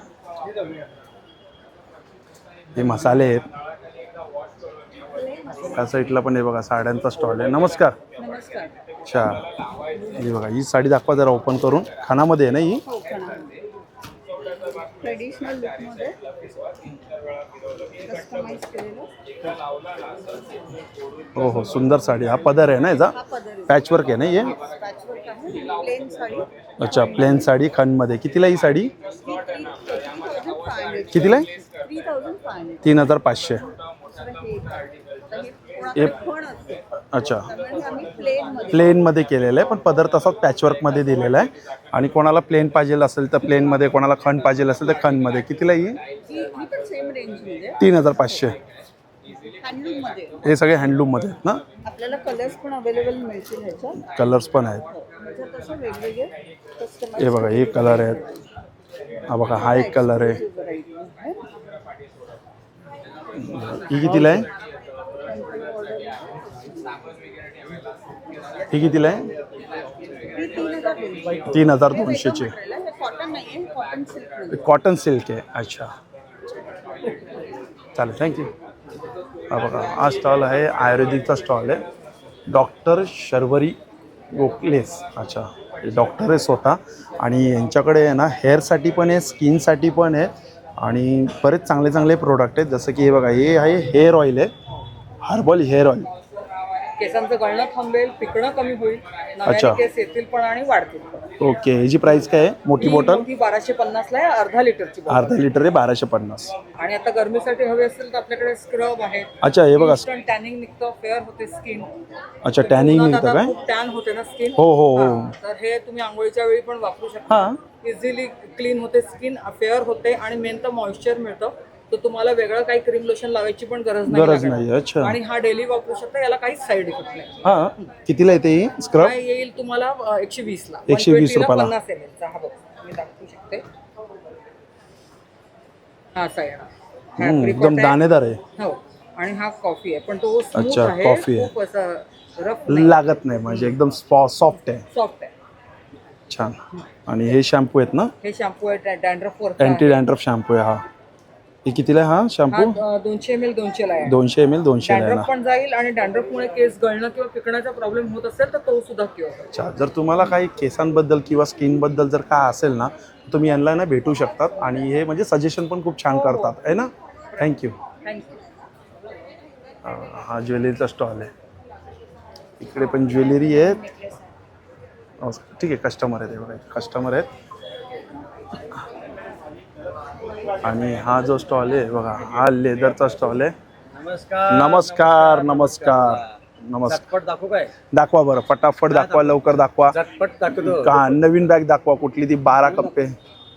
हे मसाले आहेत. त्या साईडला पण हे बघा साड्यांचा स्टॉल आहे. नमस्कार. अच्छा, ही बघा, ही साडी दाखवा जरा ओपन करून. खानामध्ये आहे ना ही? ट्रेडिशनल लुकमध्ये कस्टमाइज केलेलं. हो हो, सुंदर साडी. हा पदर आहे ना याचा? पॅचवर्क आहे ना हे? पॅचवर्क आहे. प्लेन साडी. अच्छा, प्लेन साडी खणमध्ये. कितीला ही साडी? कितीला आहे? 3500. अच्छा, प्लेनमध्ये केलेलं आहे पण पदर तसाच पॅचवर्कमध्ये दिलेला आहे. आणि कोणाला प्लेन पाहिजे असेल तर प्लेनमध्ये, कोणाला खण पाहिजे असेल तर खणमध्ये. कितीला ही? 3500. हे सगळे हँडलूममध्ये आहेत ना? आपल्याला कलर्स पण अवेलेबल मिळतील ह्याच्यात. कलर्स पण आहेत. तसं वेगवेगळे हे बघा, हे कलर आहेत. हा बघा, हा एक कलर आहे. ही कितीला आहे? ही कितीला आहे? 3200ची. कॉटन सिल्क आहे. अच्छा, चालेल, थँक्यू. हा बघा, हा स्टॉल आहे आयुर्वेदिकचा स्टॉल आहे. डॉक्टर शर्वरी गोखलेस. अच्छा, हे डॉक्टर आहे स्वतः. आणि यांच्याकडे आहे ना हेअरसाठी पण आहे, स्किनसाठी पण आहे आणि बरेच चांगले चांगले प्रोडक्ट आहेत. जसं की हे बघा, हे आहे हेअर ऑइल आहे, हर्बल हेअर ऑइल. केसांचं गळणं थांबेल, पिकणं कमी होईल, अच्छा. नव्याने केस येतील पण आणि वाढतील पण. ओके, ह्याची प्राइस काय आहे? मोठी ही बॉटल मोठी 1250 आहे, अर्धा लिटरची बॉटल. अर्धा लिटर आहे 1250. आणि आता गरमीसाठी हवे असेल तर आपल्याकडे स्क्रब आहे. अच्छा, हे बघा. टॅनिंग निघतं, फेअर होते स्किन. अच्छा, टॅनिंग निघतं काय? खूप टॅन होते ना स्किन. हो हो हो. तर हे तुम्ही आंघोळीच्या वेळी पण वापरू शकता. हा. इझिली क्लीन होते स्किन, फेअर होते आणि मेन तर मॉइश्चर मिळतं. तर तुम्हाला वेगळं काही क्रीम लोशन लावायची पण गरज गरज लागणार. नाही. अच्छा. आणि हा डेली वापरू शकता, याला काहीच साईड इफेक्ट नाही. हा, कितीला येते ही स्क्रब? हा येईल तुम्हाला 120 ला. 120 रुपयाला. 50 ml चा हा बघ मी दाखवू शकते. हा असा येणार. हा apricot एकदम आहे. दाणेदार आहे. हो. आणि हा कॉफी आहे पण तो स्मूथ अच्छा, आहे. कॉफी आहे. खूप असं रफ लागत नाही, म्हणजे एकदम सॉफ्ट आहे. सॉफ्ट आहे. छान. आणि हे शॅम्पू आहेत ना? हे शॅम्पू आहे डॅन्ड्रफ वर. अँटी डॅन्ड्रफ शॅम्पू आहे हा. हे कितीला आहे हा शॅम्पू? 200 ml 200 ला आहे. 200 ml 200 ला आहे डॅन्ड्रफ ना. पण जाईल आणि डॅन्ड्रफमुळे केस गळणं किंवा पिकण्याचा प्रॉब्लेम होत असेल तर तो सुद्धा क्युअर होईल. अच्छा, जर तुम्हाला काही केसांबद्दल किंवा स्किनबद्दल जर काय असेल ना, तुम्ही यांना ना भेटू शकतात आणि हे म्हणजे सजेशन पण खूप छान करतात आहे ना. थँक्यू. थँक्यू. हा ज्वेलरीचा स्टॉल आहे. इकडे पण ज्वेलरी आहे. ठीक आहे, कस्टमर आहेत, बघा कस्टमर आहेत. आणि हा जो स्टॉल आहे बघा, हा लेदरचा स्टॉल आहे. नमस्कार नमस्कार नमस्कार. झटपट दाखवू काय? दाखवा बरं, फटाफट दाखवा, लवकर दाखवा. झटपट दाखवतो. का नवीन बॅग दाखवा, कुठली ती 12 कप्पे.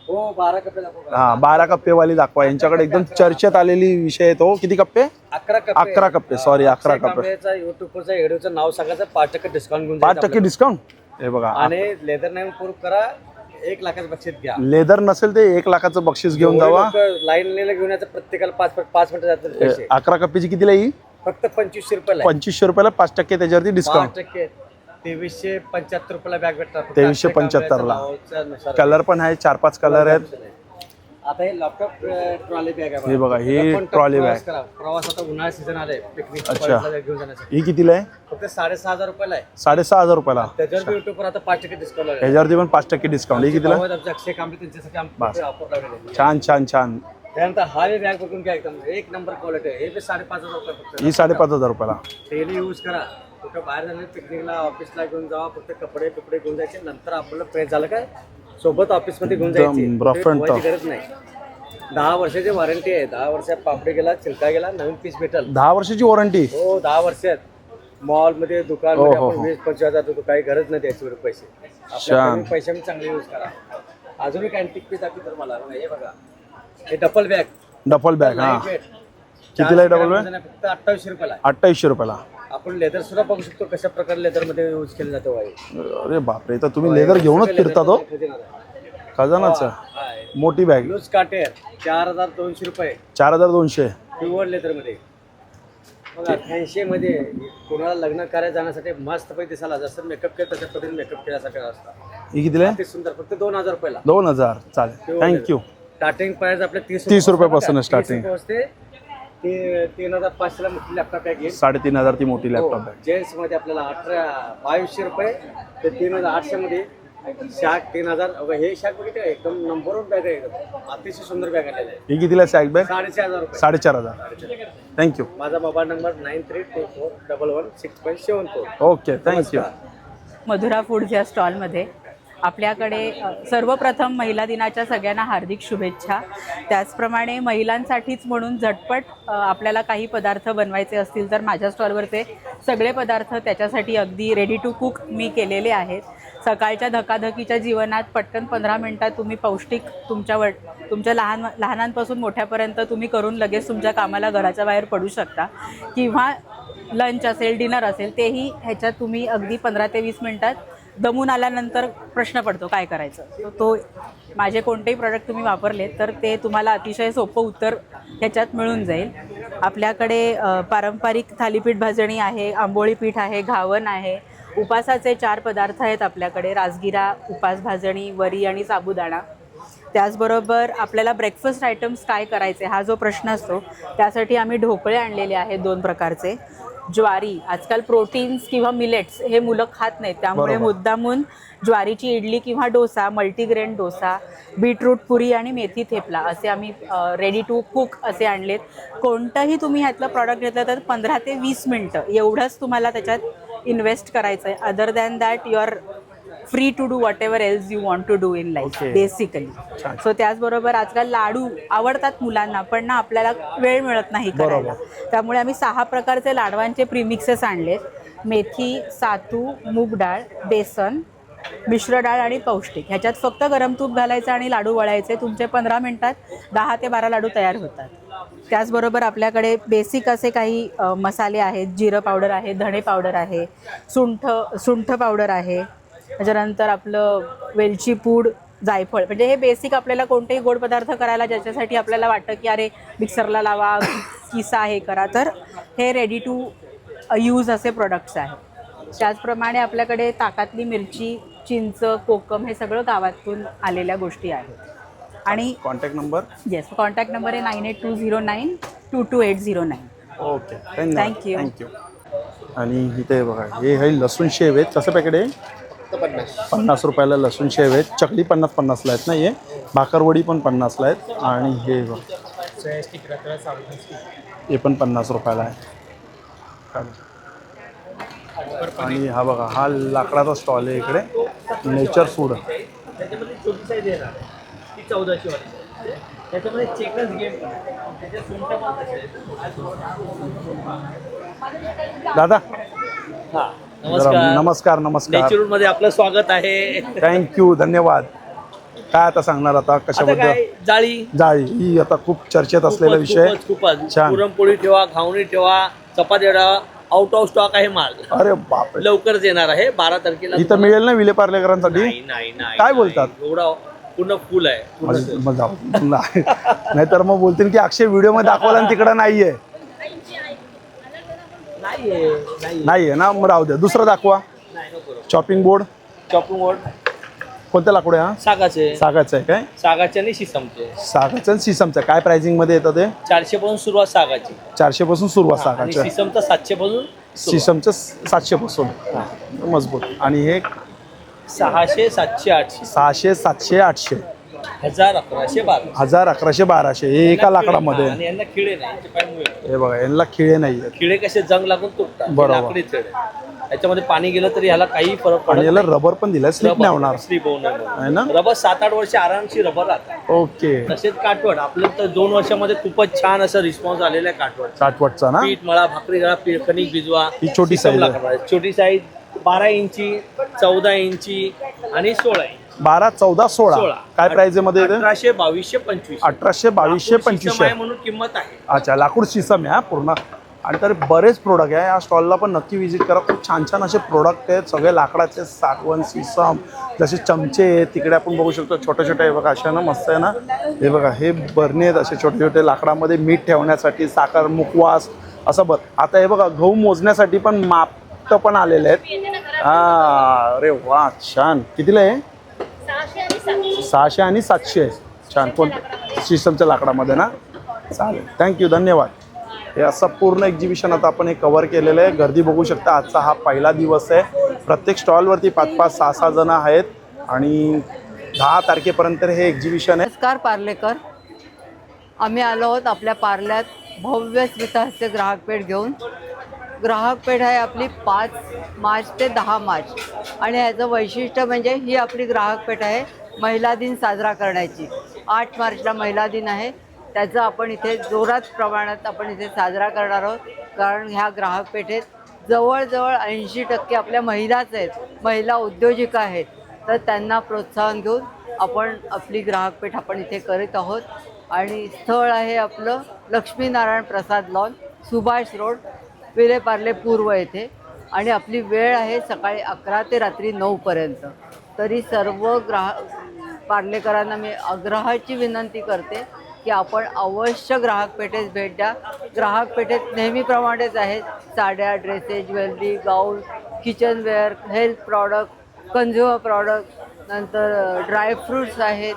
हो 12 कप्पे दाखवू का? हा 12 कप्पेवाली दाखवा. यांच्याकडे एकदम चर्चेत आलेली विषय आहे तो. किती कप्पे? 11 कप्पे. सॉरी 11 कप्पे. युट्यूबचं व्हिडिओचं नाव सांगायचं, 5% डिस्काउंट घेऊन 5% डिस्काउंट. हे बघा, आणि लेदर नेम प्रूफ करा, 1 लाखाचं बक्षीस घ्या. लेदर नसेल ते 1 लाखाचं बक्षीस घेऊन जावा. लाईन घेऊन यायचं, प्रत्येकाला 5 मिनिटं जातात पैसे. 11 कप्पेची कितीला येईल? फक्त 2500 रुपयाला. 2500 रुपयाला 5% त्याच्यावरती डिस्काउंट. 5%. 2375 रुपयाला बॅग भेटतात. 2375 ला. कलर पण आहे, 4-5 कलर आहेत. आता हे लॅपटॉप ट्रॉली बॅग आहे. हे बघा, ही ट्रॉली बॅग. प्रवास आता उन्हाळा सीझन आले, पिकनिक अच्छा. घेऊन जाण्यासाठी. ही कितीला आहे? फक्त 6500 रुपयाला आहे. 6500 रुपयाला. त्याच्यावर युट्यूबवर आता 5% डिस्काउंट आहे. ह्याच्यावरती पण 5% डिस्काउंट. ही कितीला? आमचे अक्षय कांबळे त्यांच्यासाठी बस. ऑफर लावलेली. छान छान छान. त्यानंतर हा बॅग बघून घ्या, एकदम 1 नंबर क्वालिटी आहे. हे बी 5500 रुपये फक्त. ही 5500 रुपयाला. डेली यूज करा. कुठं बाहेर जाणार, पिकनिकला ऑफिसला घेऊन जावा, फक्त कपडे घेऊन जायचे. नंतर आपल्याला फ्रेश झालं काय सोबत ऑफिसमध्ये घेऊन जायची, गरज नाही. 10 वर्षाची वॉरंटी आहे. 10 वर्षात पापडी गेला, चिलका गेला, नवीन पीस भेटल. 10 वर्षाची वॉरंटी? हो 10 वर्षात. मॉलमध्ये दुकानमध्ये आपण 20-25 हजार काही गरज नाही द्यायची पैसे. आपल्या पैसे चांगले यूज करा. अजून एक अँटिक पीस दाखवतो तुम्हाला. हे बघा, हे डबल बॅग. Double bag. हा कितीला आहे डबल बॅग? फक्त 2800 रुपयाला. 2800 रुपयाला. आपण लेदर सुद्धा बघू शकतो कशा प्रकारे लेदर मध्ये यूज केलं जातं. अरे बापरे, तर तुम्ही लेदर घेऊनच फिरता तो? खजानाचं. मोठी बॅग. लूज काटेर 4200 रुपये. 4200 प्युअर लेदर मध्ये. बघा 88 मध्ये कोणाला लग्न कार्य जाण्यासाठी मस्त पैकी दिसायला, जसं मेकअप केलं तशा पद्धतीने मेकअप केल्यासाठी असतात. ही कितीला आहे? अति सुंदर. फक्त 2000 रुपयाला. 2000. चालेल, थँक्यू. स्टार्टिंग प्राइस आपले 30 रुपयापासून स्टार्टिंग असते. ते 3500 ला मोठी लॅपटॉप बॅग येईल. 3500 ती मोठी लॅपटॉप बॅग. जेंट्स मध्ये आपल्याला 2200 रुपये ते 3800 मध्ये शॅक 3000. हे शॅक बघितलं एकदम नंबर 1 बॅग आहे, एकदम अतिशय सुंदर बॅग आलेलं आहे. ही कितीला सॅक बॅग? 4500 रुपये. 4500. थँक्यू. माझा mobile number 93241116.74. Okay, thank you. Madhura foods या स्टॉलमध्ये आपल्याकडे सर्वप्रथम महिला दिनाच्या सगळ्यांना हार्दिक शुभेच्छा. त्याचप्रमाणे महिलांसाठीच म्हणून झटपट आपल्याला काही पदार्थ बनवायचे असतील तर माझ्या स्टॉलवर ते सगळे पदार्थ त्याच्यासाठी अगदी रेडी टू कुक मी केलेले आहेत. सकाळच्या धकाधकीच्या जीवनात पटकन 15 मिनटात तुम्ही पौष्टिक तुमच्या लहानांपासून मोठ्यापर्यंत तुम्ही करून लगेच तुमच्या कामाला घराच्या बाहेर पडू शकता. किंवा लंच असेल, डिनर असेल, तेही ह्याच्यात तुम्ही अगदी 15 ते 20 मिनटात दमून आल्यानंतर प्रश्न पडतो काय करायचं. तो माझे कोणतेही प्रोडक्ट तुम्ही वापरले तर ते तुम्हाला अतिशय सोपं उत्तर ह्याच्यात मिळून जाईल. आपल्याकडे पारंपरिक थालीपीठ भाजणी आहे, आंबोळी पीठ आहे, घावन आहे. उपासाचे 4 पदार्थ आहेत आपल्याकडे, राजगिरा, उपास भाजणी, वरी आणि साबुदाणा. त्याचबरोबर आपल्याला ब्रेकफास्ट आयटम्स काय करायचे हा जो प्रश्न असतो त्यासाठी आम्ही ढोकळे आणलेले आहेत 2 प्रकारचे. ज्वारी, आजकाल प्रोटीन्स किंवा मिलेट्स हे मुलं खात नाहीत, त्यामुळे बरोबर. मुद्दामून ज्वारीची इडली किंवा डोसा, मल्टीग्रेन डोसा, बीटरूट पुरी आणि मेथी थेपला असे आम्ही रेडी टू कुक असे आणलेत. कोणतंही तुम्ही ह्यातलं प्रॉडक्ट घेतलं तर 15 ते 20 मिनटं एवढंच तुम्हाला त्याच्यात इन्व्हेस्ट करायचं आहे. Other than that you are free to do whatever else you want to do in life basically. So त्याचबरोबर आजकाल लाडू आवडतात मुलांना, पण ना आपल्याला वेळ मिळत नाही करायला, त्यामुळे आम्ही 6 प्रकारचे लाडवांचे प्रीमिक्सेस आणलेत. मेथी, सातू, मूग डाळ, बेसन, मिश्र डाळ आणि पौष्टिक. ह्याच्यात फक्त गरम तूप घालायचं आणि लाडू वळायचे. तुमचे 15 मिनिटात 10 ते 12 लाडू तयार होतात. त्याचबरोबर आपल्याकडे बेसिक असे काही मसाले आहेत. जिरं पावडर आहे, धणे पावडर आहे, सुंठ पावडर आहे, त्याच्यानंतर आपलं वेलची पूड, जायफळ. म्हणजे हे बेसिक आपल्याला कोणतेही गोड पदार्थ करायला ज्याच्यासाठी आपल्याला वाटतं की अरे मिक्सरला लावा, किसा हे करा, तर हे रेडी टू यूज असे प्रोडक्ट्स आहेत. त्याचप्रमाणे आपल्याकडे ताकातली मिरची, चिंच, कोकम हे सगळं गावातून आलेल्या गोष्टी आहेत. आणि contact number? Yes, contact number आहे 9820922809. Okay, thank you. थँक्यू. आणि इथे बघा हे लसूण शेव आहेत. कसं पॅकेट आहे? 50 रुपयाला लसूण शेव आहेत. चकली 50-50ला आहेत ना, हे भाकरवडी पण 50ला आहेत. आणि हे बघा हे पण 50 रुपयाला आहे. आणि हा बघा हा लाकडाचा स्टॉल आहे इकडे, नेचर फूड. त्याच्यामध्ये छोटी साईज आहे ना, ती 1400 वाली. त्याच्यामध्ये चेकर्स गेम दादा हां, नमस्कार. नमस्कार. नेचर मध्ये आपलं स्वागत आहे. थँक्यू, धन्यवाद. काय आता सांगणार आता कशाबद्दल? जाळी ही आता खूप चर्चेत असलेला विषय. खूपच छान. पुरणपोळी ठेवा, घावणी ठेवा, चपाती ठेवा, आउट ऑफ स्टॉक आहे माल. अरे बापरे, लवकरच येणार आहे 12 तारखेला. इथं मिळेल ना विले पार्लेकरांसाठी? नाही काय बोलतात? एवढा पूर्ण फुल आहे. नाहीतर मग बोलतील की अक्षय व्हिडिओ मध्ये दाखवला आणि तिकडं नाहीये. नाहीये ना, मग राहू द्या, दुसरं दाखवा. Chopping board. कोणत्या लाकूड आहे हा? सागाचं आहे काय? सागाचे आणि शिसमचे. सागाचं आणि सिसमचं काय प्राइसिंग मध्ये येतं ते? 400 पासून सुरुवात सागाची. 400 पासून सुरुवात सागाच्या. सिसमचं 700 पासून. सिसमचं 700 पासून मजबूत. आणि हे 600, 700, 800. 600, 700, 800, 1000, 1100, 1200. 1000, 1100, 1200 हे एका लाकडामध्ये. आणि यांना खिळे नाही. हे बघा यांना खिळे नाही आहेत. खिळे कसे जंग लागून तुटतात. बरोबर. लाकडी छड आहे. याच्यामध्ये पाणी गेलं तरी ह्याला काही फरक पडत आणि याला रबर पण दिलाय, स्लिप नाही होणार. स्लिप होऊ आहे ना? नये. रबर 7-8 वर्ष आरामशी रबर राहतात. ओके. तसेच काठवड आपलं तर 2 वर्षामध्ये खूपच छान असं रिस्पॉन्स आलेला आहे. काठवडचा ना? पीठ मळा, भाकरी करा, कणिक भिजवा. ही छोटी साईज आहे. छोटी साईज 12 इंची, 14 इंची आणि 16 इंची. 12, 14, 16. काय प्राइस मध्ये? 1800, 2200, 2500. 1800, 2200, 2500 म्हणून किंमत आहे. अच्छा, लाकूड शिसम आहे पूर्ण. आणि तर बरेच प्रोडक्ट आहे. या स्टॉलला पण नक्की व्हिजिट करा. खूप छान छान असे प्रोडक्ट आहेत, सगळे लाकडाचे. सागवण, शिसम, जसे चमचे आहेत तिकडे आपण बघू शकतो. छोटे छोटे आहे बघा, अशा ना मस्त आहे ना. हे बघा हे बरणी आहेत असे छोटे छोटे लाकडामध्ये, मीठ ठेवण्यासाठी, साखर, मुखवास असं. आता हे बघा गहू मोजण्यासाठी पण माप पण आलेले आहेत. अरे वा, छान. कितीला आहे? 600 आणि 700. छान. कोण? शिसमच्या लाकडामध्ये ना. चालेल, थँक्यू, धन्यवाद. हे असं पूर्ण एक्झिबिशन आता आपण हे कव्हर केलेलं आहे. गर्दी बघू शकता. आजचा हा पहिला दिवस आहे. प्रत्येक स्टॉलवरती 5-5, 6-6 जण आहेत आणि 10 तारखेपर्यंत हे एक्झिबिशन आहे. नमस्कार पार्लेकर. आम्ही आलो आहोत आपल्या पार्ल्यात भव्य स्मितहास्य ग्राहक पेठ घेऊन. ग्राहक पेठ आहे आपली 5 मार्च ते 10 मार्च. आणि ह्याचं वैशिष्ट्य म्हणजे ही आपली ग्राहक पेठ आहे महिला दिन साजरा करण्याची. 8 मार्चला महिला दिन आहे. त्याचं आपण इथे जोरात प्रमाणात आपण इथे साजरा करणार आहोत. कारण ह्या ग्राहक पेठेत जवळजवळ 80% आपल्या महिलाच आहेत, महिला उद्योजिका आहेत. तर त्यांना प्रोत्साहन घेऊन आपण आपली ग्राहक पेठ आपण इथे करीत आहोत. आणि स्थळ आहे आपलं लक्ष्मीनारायण प्रसाद लॉन, सुभाष रोड, विले पार्ले पूर्व येथे. आणि आपली वेळ आहे सकाळी 11 ते रात्री 9पर्यंत. तरी सर्व पार्लेकरांना मी आग्रहाची विनंती करते की आपण अवश्य ग्राहक पेठेत भेट द्या. ग्राहक पेठेत नेहमीप्रमाणेच आहेत साड्या, dresses, jewellery, gown, kitchenware, health product, consumer product, नंतर ड्रायफ्रूट्स आहेत,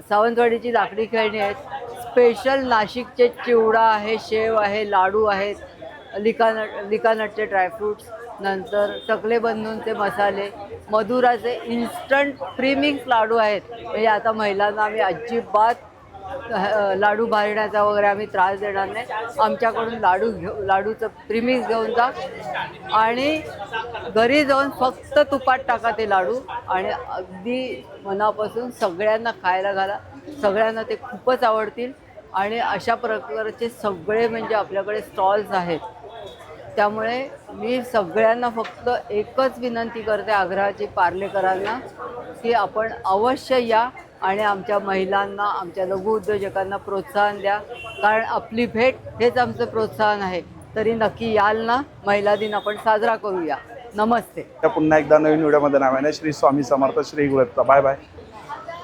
सावंतवाडीची लाकडी खेळणी आहेत, स्पेशल नाशिकचे चिवडा आहे, शेव आहे, लाडू आहेत, लिकानटचे ड्रायफ्रूट्स, नंतर टकले बंधूंचे मसाले, मधुराचे इन्स्टंट प्रीमिक्स लाडू आहेत. म्हणजे आता महिलांना आम्ही अजिबात लाडू भाजण्याचा वगैरे आम्ही त्रास देणार नाही. आमच्याकडून लाडूचं प्रीमिक्स घेऊन जा आणि घरी जाऊन फक्त तुपात टाका ते लाडू आणि अगदी मनापासून सगळ्यांना खायला घाला. सगळ्यांना ते खूपच आवडतील. आणि अशा प्रकारचे सगळे म्हणजे आपल्याकडे स्टॉल्स आहेत. त्यामुळे मी सगळ्यांना फक्त एकच विनंती करते आग्रहाची पार्लेकरांना की आपण अवश्य या आणि आमच्या महिलांना, आमच्या लघु उद्योजकांना प्रोत्साहन द्या. कारण आपली भेट हेच आमचं प्रोत्साहन आहे. तरी नक्की याल ना. महिला दिन आपण साजरा करूया. नमस्ते. पुन्हा एकदा नवीन व्हिडिओमध्ये नावाने श्री स्वामी समर्थ श्री गुरुदत्त. Bye bye.